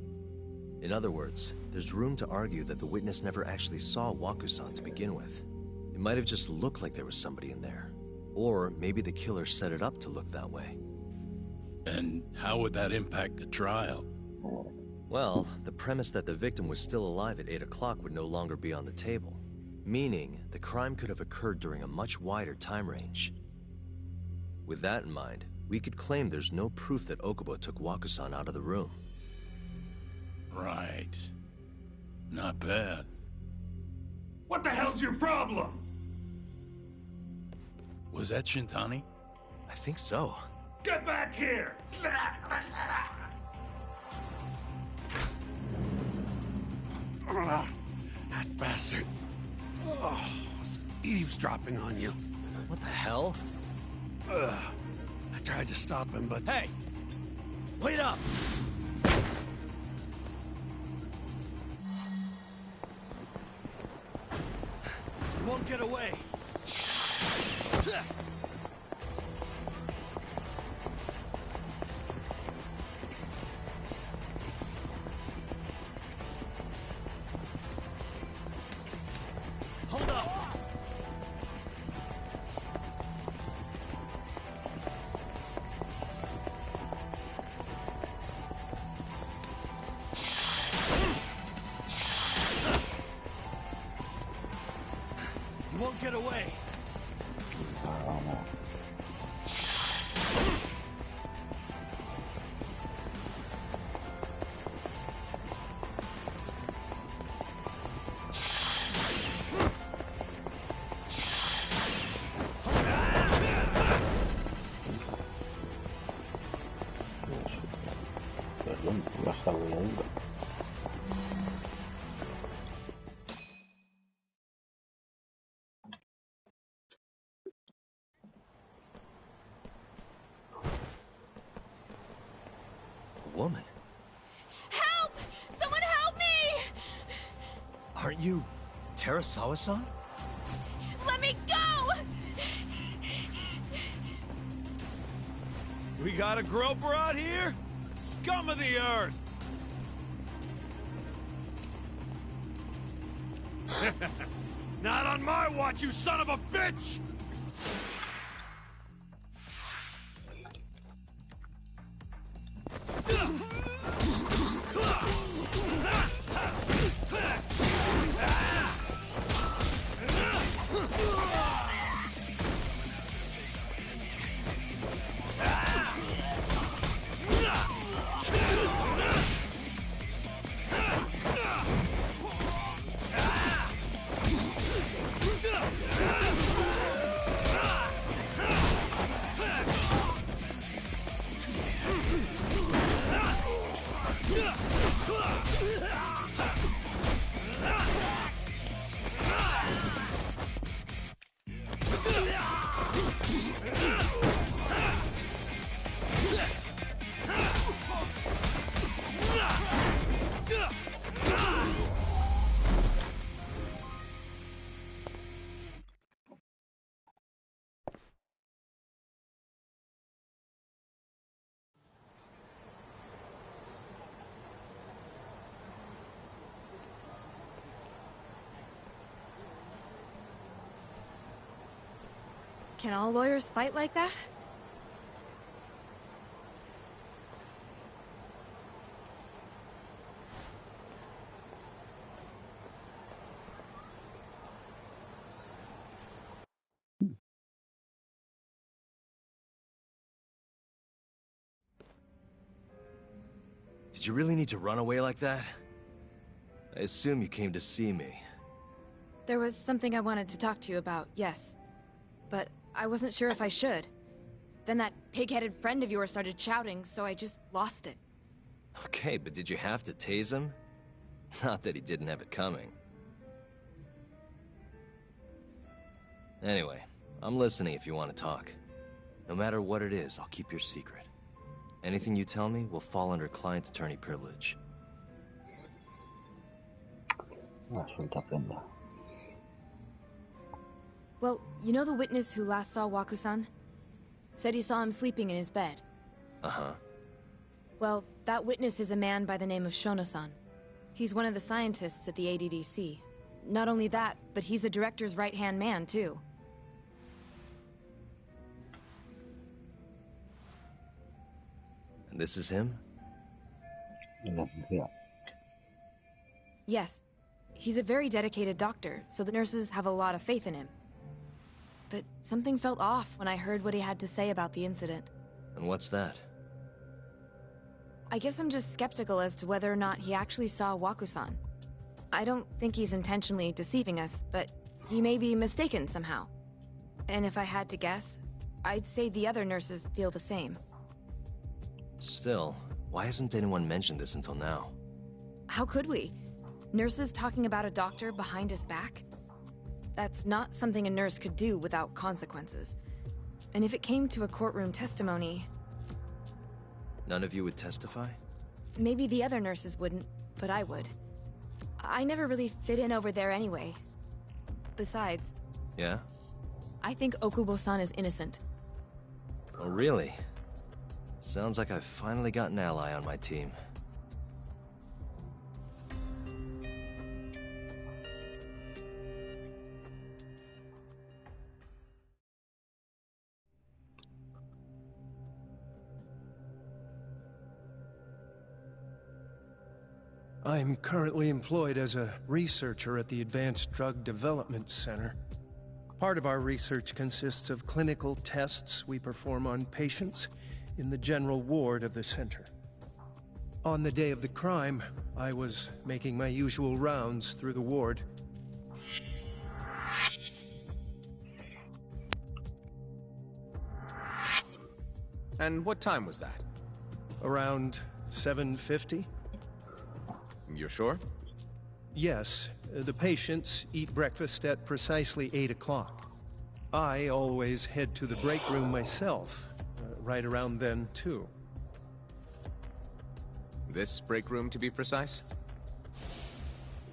In other words, there's room to argue that the witness never actually saw Waku-san to begin with. It might have just looked like there was somebody in there. Or maybe the killer set it up to look that way. And how would that impact the trial? Well, the premise that the victim was still alive at 8 o'clock would no longer be on the table. Meaning, the crime could have occurred during a much wider time range. With that in mind, we could claim there's no proof that Okubo took Waku-san out of the room. Right. Not bad. What the hell's your problem? Was that Shintani? I think so. Get back here! That bastard. Oh, was eavesdropping on you. What the hell? I tried to stop him, but... Hey! Wait up! You won't get away. Hold up! You won't get away. Woman. Help! Someone help me! Aren't you Terasawa-san? Let me go! We got a groper out here? Scum of the earth! Not on my watch, you son of a bitch! Can all lawyers fight like that? Did you really need to run away like that? I assume you came to see me. There was something I wanted to talk to you about, yes. But I wasn't sure if I should. Then that pig-headed friend of yours started shouting, so I just lost it. Okay, but did you have to tase him? Not that he didn't have it coming. Anyway, I'm listening if you want to talk. No matter what it is, I'll keep your secret. Anything you tell me will fall under client attorney privilege. Well, you know the witness who last saw Waku-san? Said he saw him sleeping in his bed. Uh-huh. Well, that witness is a man by the name of Shono-san. He's one of the scientists at the ADDC. Not only that, but he's the director's right-hand man, too. And this is him? Yes. He's a very dedicated doctor, so the nurses have a lot of faith in him. But something felt off when I heard what he had to say about the incident. And what's that? I guess I'm just skeptical as to whether or not he actually saw Waku-san. I don't think he's intentionally deceiving us, but he may be mistaken somehow. And if I had to guess, I'd say the other nurses feel the same. Still, why hasn't anyone mentioned this until now? How could we? Nurses talking about a doctor behind his back? That's not something a nurse could do without consequences. And if it came to a courtroom testimony... None of you would testify? Maybe the other nurses wouldn't, but I would. I never really fit in over there anyway. Besides... Yeah? I think Okubo-san is innocent. Oh, really? Sounds like I've finally got an ally on my team. I'm currently employed as a researcher at the Advanced Drug Development Center. Part of our research consists of clinical tests we perform on patients in the general ward of the center. On the day of the crime, I was making my usual rounds through the ward. And what time was that? Around 7:50? You're sure? Yes. The patients eat breakfast at precisely 8 o'clock. I always head to the break room myself, right around then, too. This break room, to be precise?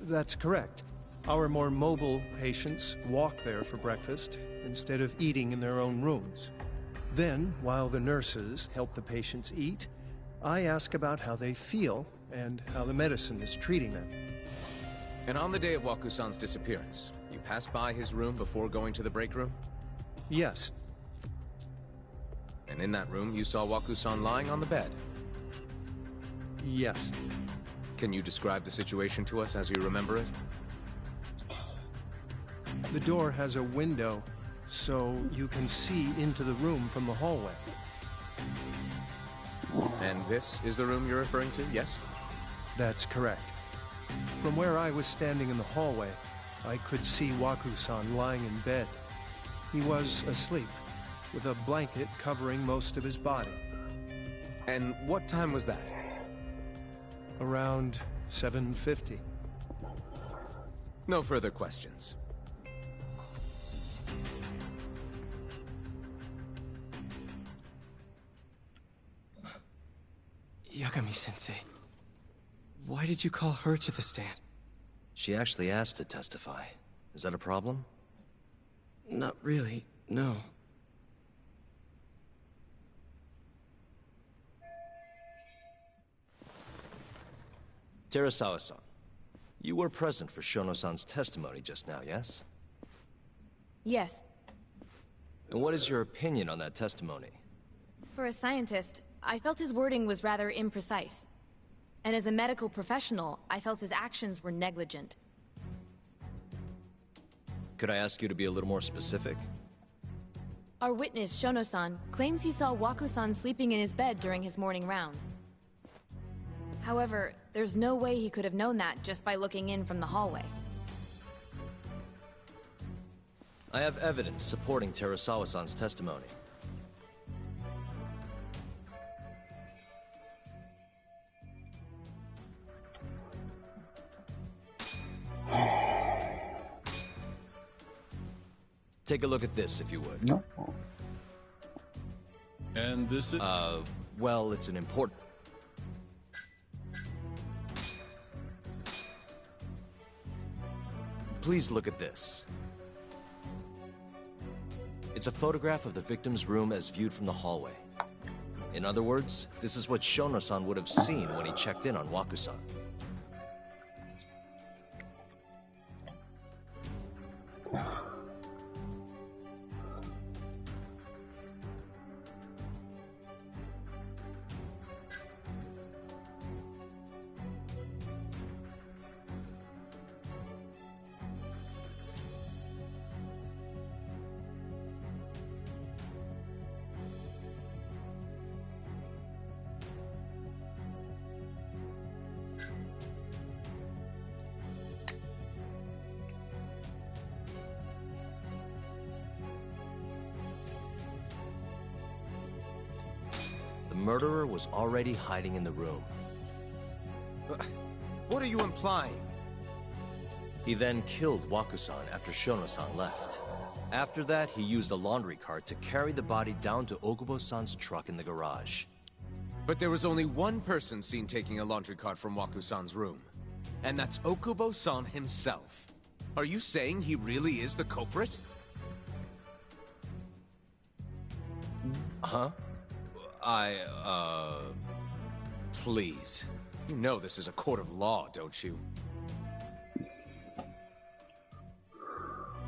That's correct. Our more mobile patients walk there for breakfast, instead of eating in their own rooms. Then, while the nurses help the patients eat, I ask about how they feel and how the medicine is treating them. And on the day of Waku-san's disappearance, you passed by his room before going to the break room? Yes. And in that room, you saw Waku-san lying on the bed? Yes. Can you describe the situation to us as you remember it? The door has a window, so you can see into the room from the hallway. And this is the room you're referring to, yes? That's correct. From where I was standing in the hallway, I could see Waku-san lying in bed. He was asleep, with a blanket covering most of his body. And what time was that? Around 7:50. No further questions. Yagami-sensei, why did you call her to the stand? She actually asked to testify. Is that a problem? Not really, no. Terasawa-san, you were present for Shono-san's testimony just now, yes? Yes. And what is your opinion on that testimony? For a scientist, I felt his wording was rather imprecise. And as a medical professional, I felt his actions were negligent. Could I ask you to be a little more specific? Our witness, Shono-san, claims he saw Waku-san sleeping in his bed during his morning rounds. However, there's no way he could have known that just by looking in from the hallway. I have evidence supporting Terasawa-san's testimony. Take a look at this, if you would. No. And this is... well, it's an important... Please look at this. It's a photograph of the victim's room as viewed from the hallway. In other words, this is what Shono-san would have seen when he checked in on Waku-san. The murderer was already hiding in the room. What are you implying? He then killed Waku-san after Shono-san left. After that, he used a laundry cart to carry the body down to Okubo-san's truck in the garage. But there was only one person seen taking a laundry cart from Waku-san's room. And that's Okubo-san himself. Are you saying he really is the culprit? Huh? Please. You know this is a court of law, don't you?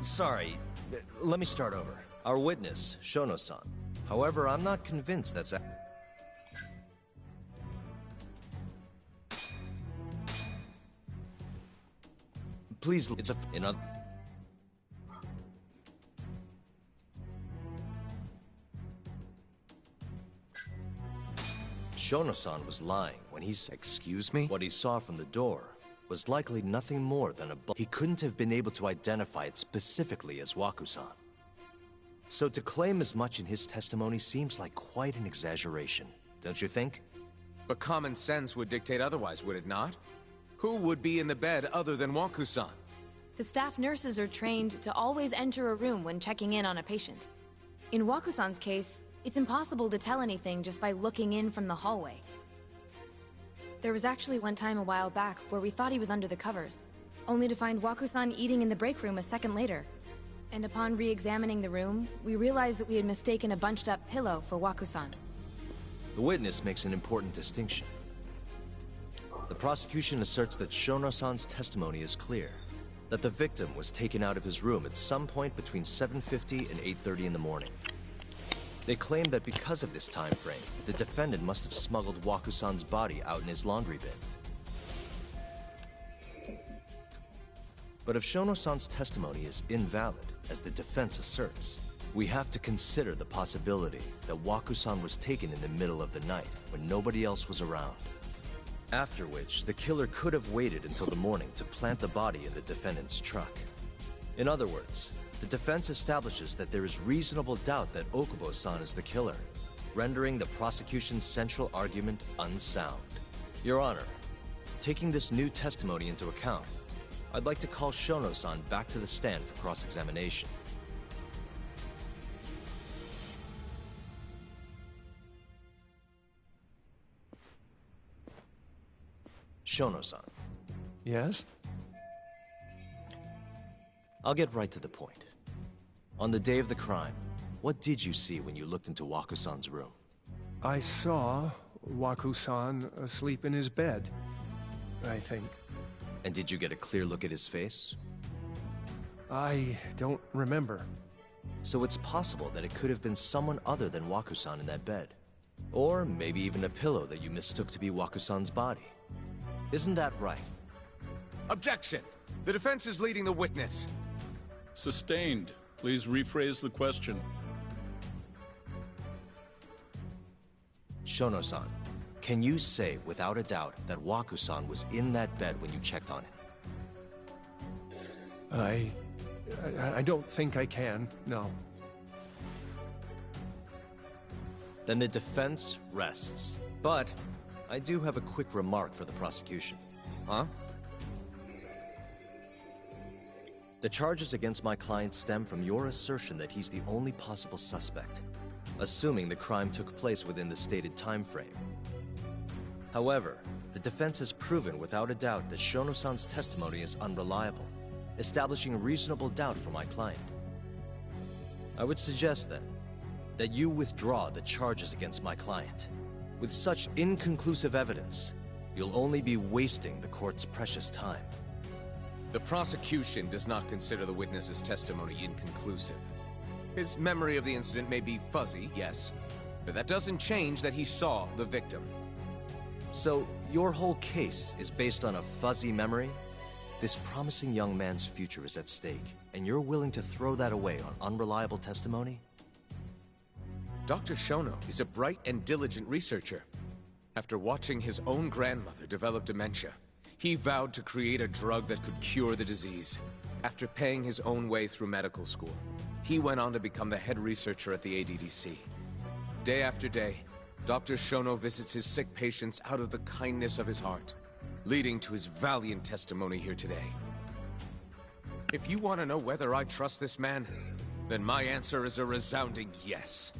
Sorry, let me start over. Our witness, Shono-san. However, I'm not convinced that's... Please, it's a... Shono-san was lying when he said, "Excuse me?" What he saw from the door was likely nothing more than a... He couldn't have been able to identify it specifically as Waku-san. So to claim as much in his testimony seems like quite an exaggeration, don't you think? But common sense would dictate otherwise, would it not? Who would be in the bed other than Waku-san? The staff nurses are trained to always enter a room when checking in on a patient. In Waku-san's case, it's impossible to tell anything just by looking in from the hallway. There was actually one time a while back where we thought he was under the covers, only to find Waku-san eating in the break room a second later. And upon re-examining the room, we realized that we had mistaken a bunched-up pillow for Waku-san. The witness makes an important distinction. The prosecution asserts that Shono-san's testimony is clear, that the victim was taken out of his room at some point between 7:50 and 8:30 in the morning. They claim that because of this time frame, the defendant must have smuggled Waku-san's body out in his laundry bin. But if Shono-san's testimony is invalid, as the defense asserts, we have to consider the possibility that Waku-san was taken in the middle of the night when nobody else was around. After which, the killer could have waited until the morning to plant the body in the defendant's truck. In other words, the defense establishes that there is reasonable doubt that Okubo-san is the killer, rendering the prosecution's central argument unsound. Your Honor, taking this new testimony into account, I'd like to call Shono-san back to the stand for cross-examination. Shono-san. Yes? I'll get right to the point. On the day of the crime, what did you see when you looked into Waku-san's room? I saw Waku-san asleep in his bed, I think. And did you get a clear look at his face? I don't remember. So it's possible that it could have been someone other than Waku-san in that bed. Or maybe even a pillow that you mistook to be Waku-san's body. Isn't that right? Objection! The defense is leading the witness. Sustained. Please rephrase the question. Shono-san, can you say without a doubt that Waku-san was in that bed when you checked on him? I don't think I can, no. Then the defense rests. But I do have a quick remark for the prosecution. Huh? The charges against my client stem from your assertion that he's the only possible suspect, assuming the crime took place within the stated time frame. However, the defense has proven without a doubt that Shono-san's testimony is unreliable, establishing reasonable doubt for my client. I would suggest, then, that you withdraw the charges against my client. With such inconclusive evidence, you'll only be wasting the court's precious time. The prosecution does not consider the witness's testimony inconclusive. His memory of the incident may be fuzzy, yes, but that doesn't change that he saw the victim. So, your whole case is based on a fuzzy memory? This promising young man's future is at stake, and you're willing to throw that away on unreliable testimony? Dr. Shono is a bright and diligent researcher. After watching his own grandmother develop dementia, he vowed to create a drug that could cure the disease. After paying his own way through medical school, he went on to become the head researcher at the ADDC. Day after day, Dr. Shono visits his sick patients out of the kindness of his heart, leading to his valiant testimony here today. If you want to know whether I trust this man, then my answer is a resounding yes.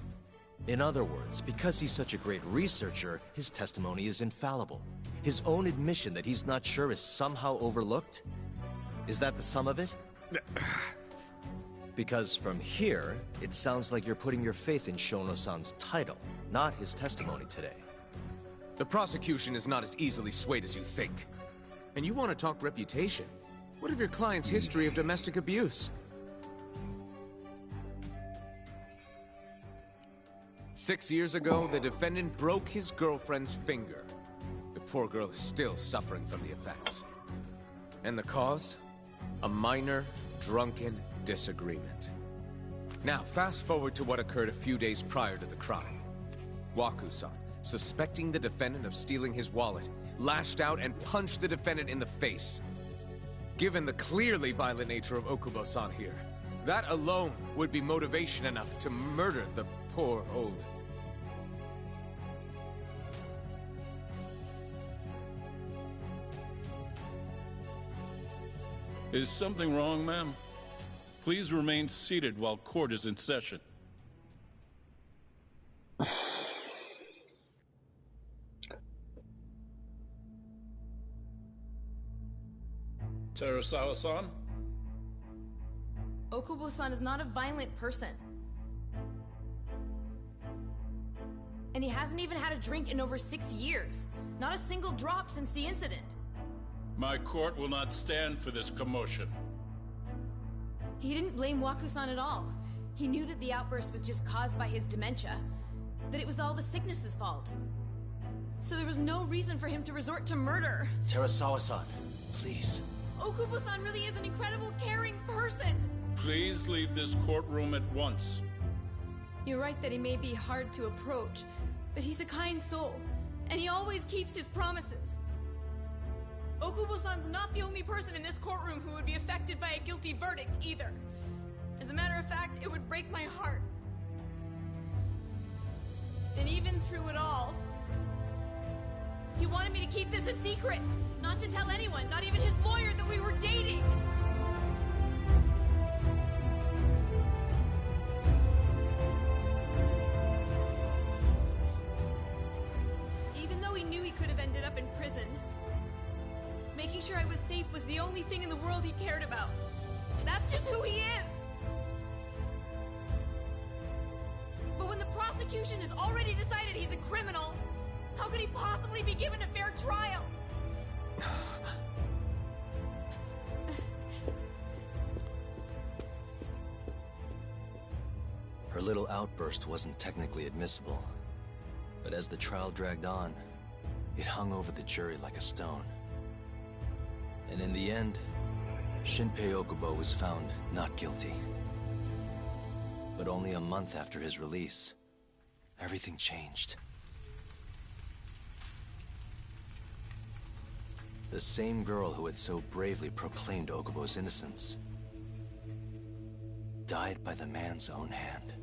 In other words, because he's such a great researcher, his testimony is infallible. His own admission that he's not sure is somehow overlooked? Is that the sum of it? Because from here, it sounds like you're putting your faith in Shono-san's title, not his testimony today. The prosecution is not as easily swayed as you think. And you want to talk reputation? What of your client's history of domestic abuse? 6 years ago, the defendant broke his girlfriend's finger. The poor girl is still suffering from the effects. And the cause? A minor, drunken disagreement. Now, fast forward to what occurred a few days prior to the crime. Waku-san, suspecting the defendant of stealing his wallet, lashed out and punched the defendant in the face. Given the clearly violent nature of Okubo-san here, that alone would be motivation enough to murder the poor old... Is something wrong, ma'am? Please remain seated while court is in session. Terasawa-san? Okubo-san is not a violent person. And he hasn't even had a drink in over 6 years. Not a single drop since the incident. My court will not stand for this commotion. He didn't blame Waku-san at all. He knew that the outburst was just caused by his dementia. That it was all the sickness's fault. So there was no reason for him to resort to murder. Terasawa-san, please. Okubo-san really is an incredible, caring person. Please leave this courtroom at once. You're right that he may be hard to approach, but he's a kind soul, and he always keeps his promises. Okubo-san's not the only person in this courtroom who would be affected by a guilty verdict, either. As a matter of fact, it would break my heart. And even through it all, he wanted me to keep this a secret, not to tell anyone, not even his lawyer, that we were dating. Even though he knew he could have ended up in prison, making sure I was safe was the only thing in the world he cared about. That's just who he is! But when the prosecution has already decided he's a criminal, how could he possibly be given a fair trial? Her little outburst wasn't technically admissible, but as the trial dragged on, it hung over the jury like a stone. And in the end, Shinpei Okubo was found not guilty. But only a month after his release, everything changed. The same girl who had so bravely proclaimed Okubo's innocence died by the man's own hand.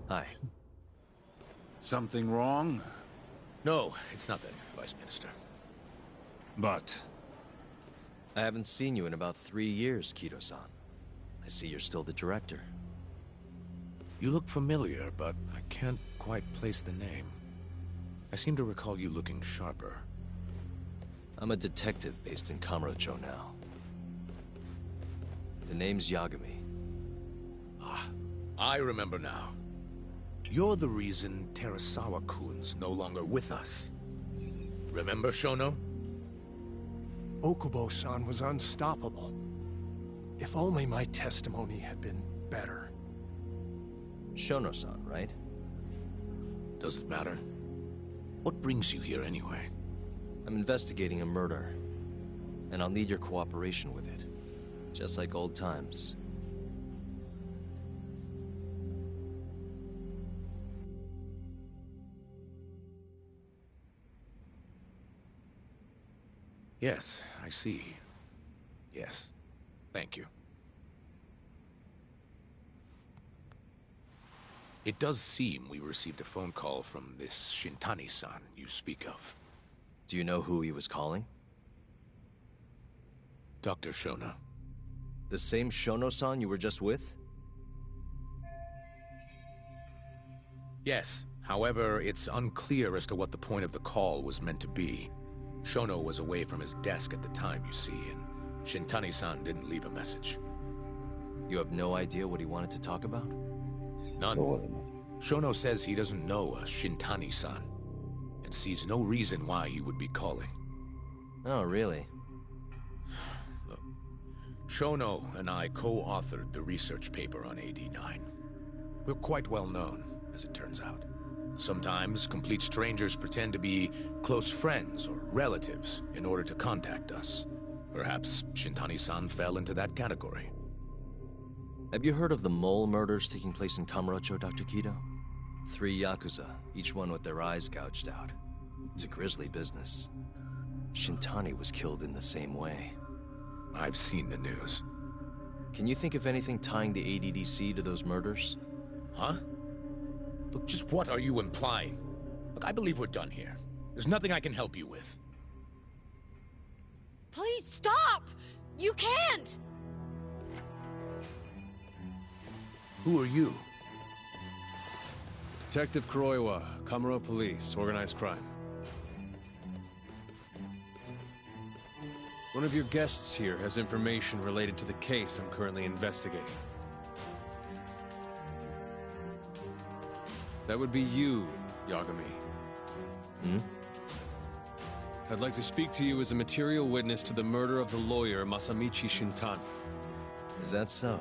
Hi. Something wrong? No, it's nothing, Vice Minister. But... I haven't seen you in about 3 years, Kido-san. I see you're still the director. You look familiar, but I can't quite place the name. I seem to recall you looking sharper. I'm a detective based in Kamurocho now. The name's Yagami. Ah, I remember now. You're the reason Terasawa-kun's no longer with us. Remember, Shono? Okubo-san was unstoppable. If only my testimony had been better. Shono-san, right? Does it matter? What brings you here anyway? I'm investigating a murder, and I'll need your cooperation with it. Just like old times. Yes, I see. Yes. Thank you. It does seem we received a phone call from this Shintani-san you speak of. Do you know who he was calling? Dr. Shono. The same Shono-san you were just with? Yes. However, it's unclear as to what the point of the call was meant to be. Shono was away from his desk at the time, you see, and Shintani-san didn't leave a message. You have no idea what he wanted to talk about? None. Shono says he doesn't know a Shintani-san, and sees no reason why he would be calling. Oh, really? Look, Shono and I co-authored the research paper on AD9. We're quite well known, as it turns out. Sometimes, complete strangers pretend to be close friends or relatives in order to contact us. Perhaps Shintani-san fell into that category. Have you heard of the mole murders taking place in Kamurocho, Dr. Kido? 3 Yakuza, each one with their eyes gouged out. It's a grisly business. Shintani was killed in the same way. I've seen the news. Can you think of anything tying the ADDC to those murders? Huh? Look, just what are you implying? Look, I believe we're done here. There's nothing I can help you with. Please stop! You can't! Who are you? Detective Kuroiwa, Kamuro Police, Organized Crime. One of your guests here has information related to the case I'm currently investigating. That would be you, Yagami. Hmm? I'd like to speak to you as a material witness to the murder of the lawyer Masamichi Shintani. Is that so?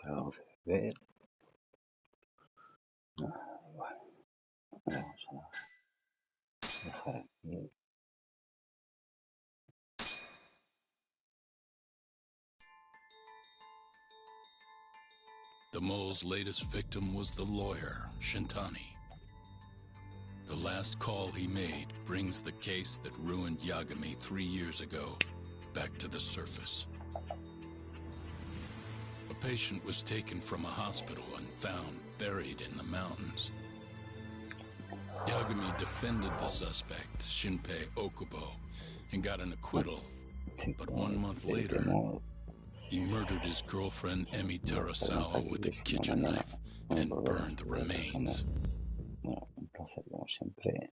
Vamos a ver. Bueno, vamos a dejar aquí. The mole's latest victim was the lawyer, Shintani. The last call he made brings the case that ruined Yagami 3 years ago back to the surface. A patient was taken from a hospital and found buried in the mountains. Yagami defended the suspect, Shinpei Okubo, and got an acquittal. But 1 month later, he murdered his girlfriend Emi Terasawa with a kitchen knife and burned the remains. Bueno, un placer como siempre.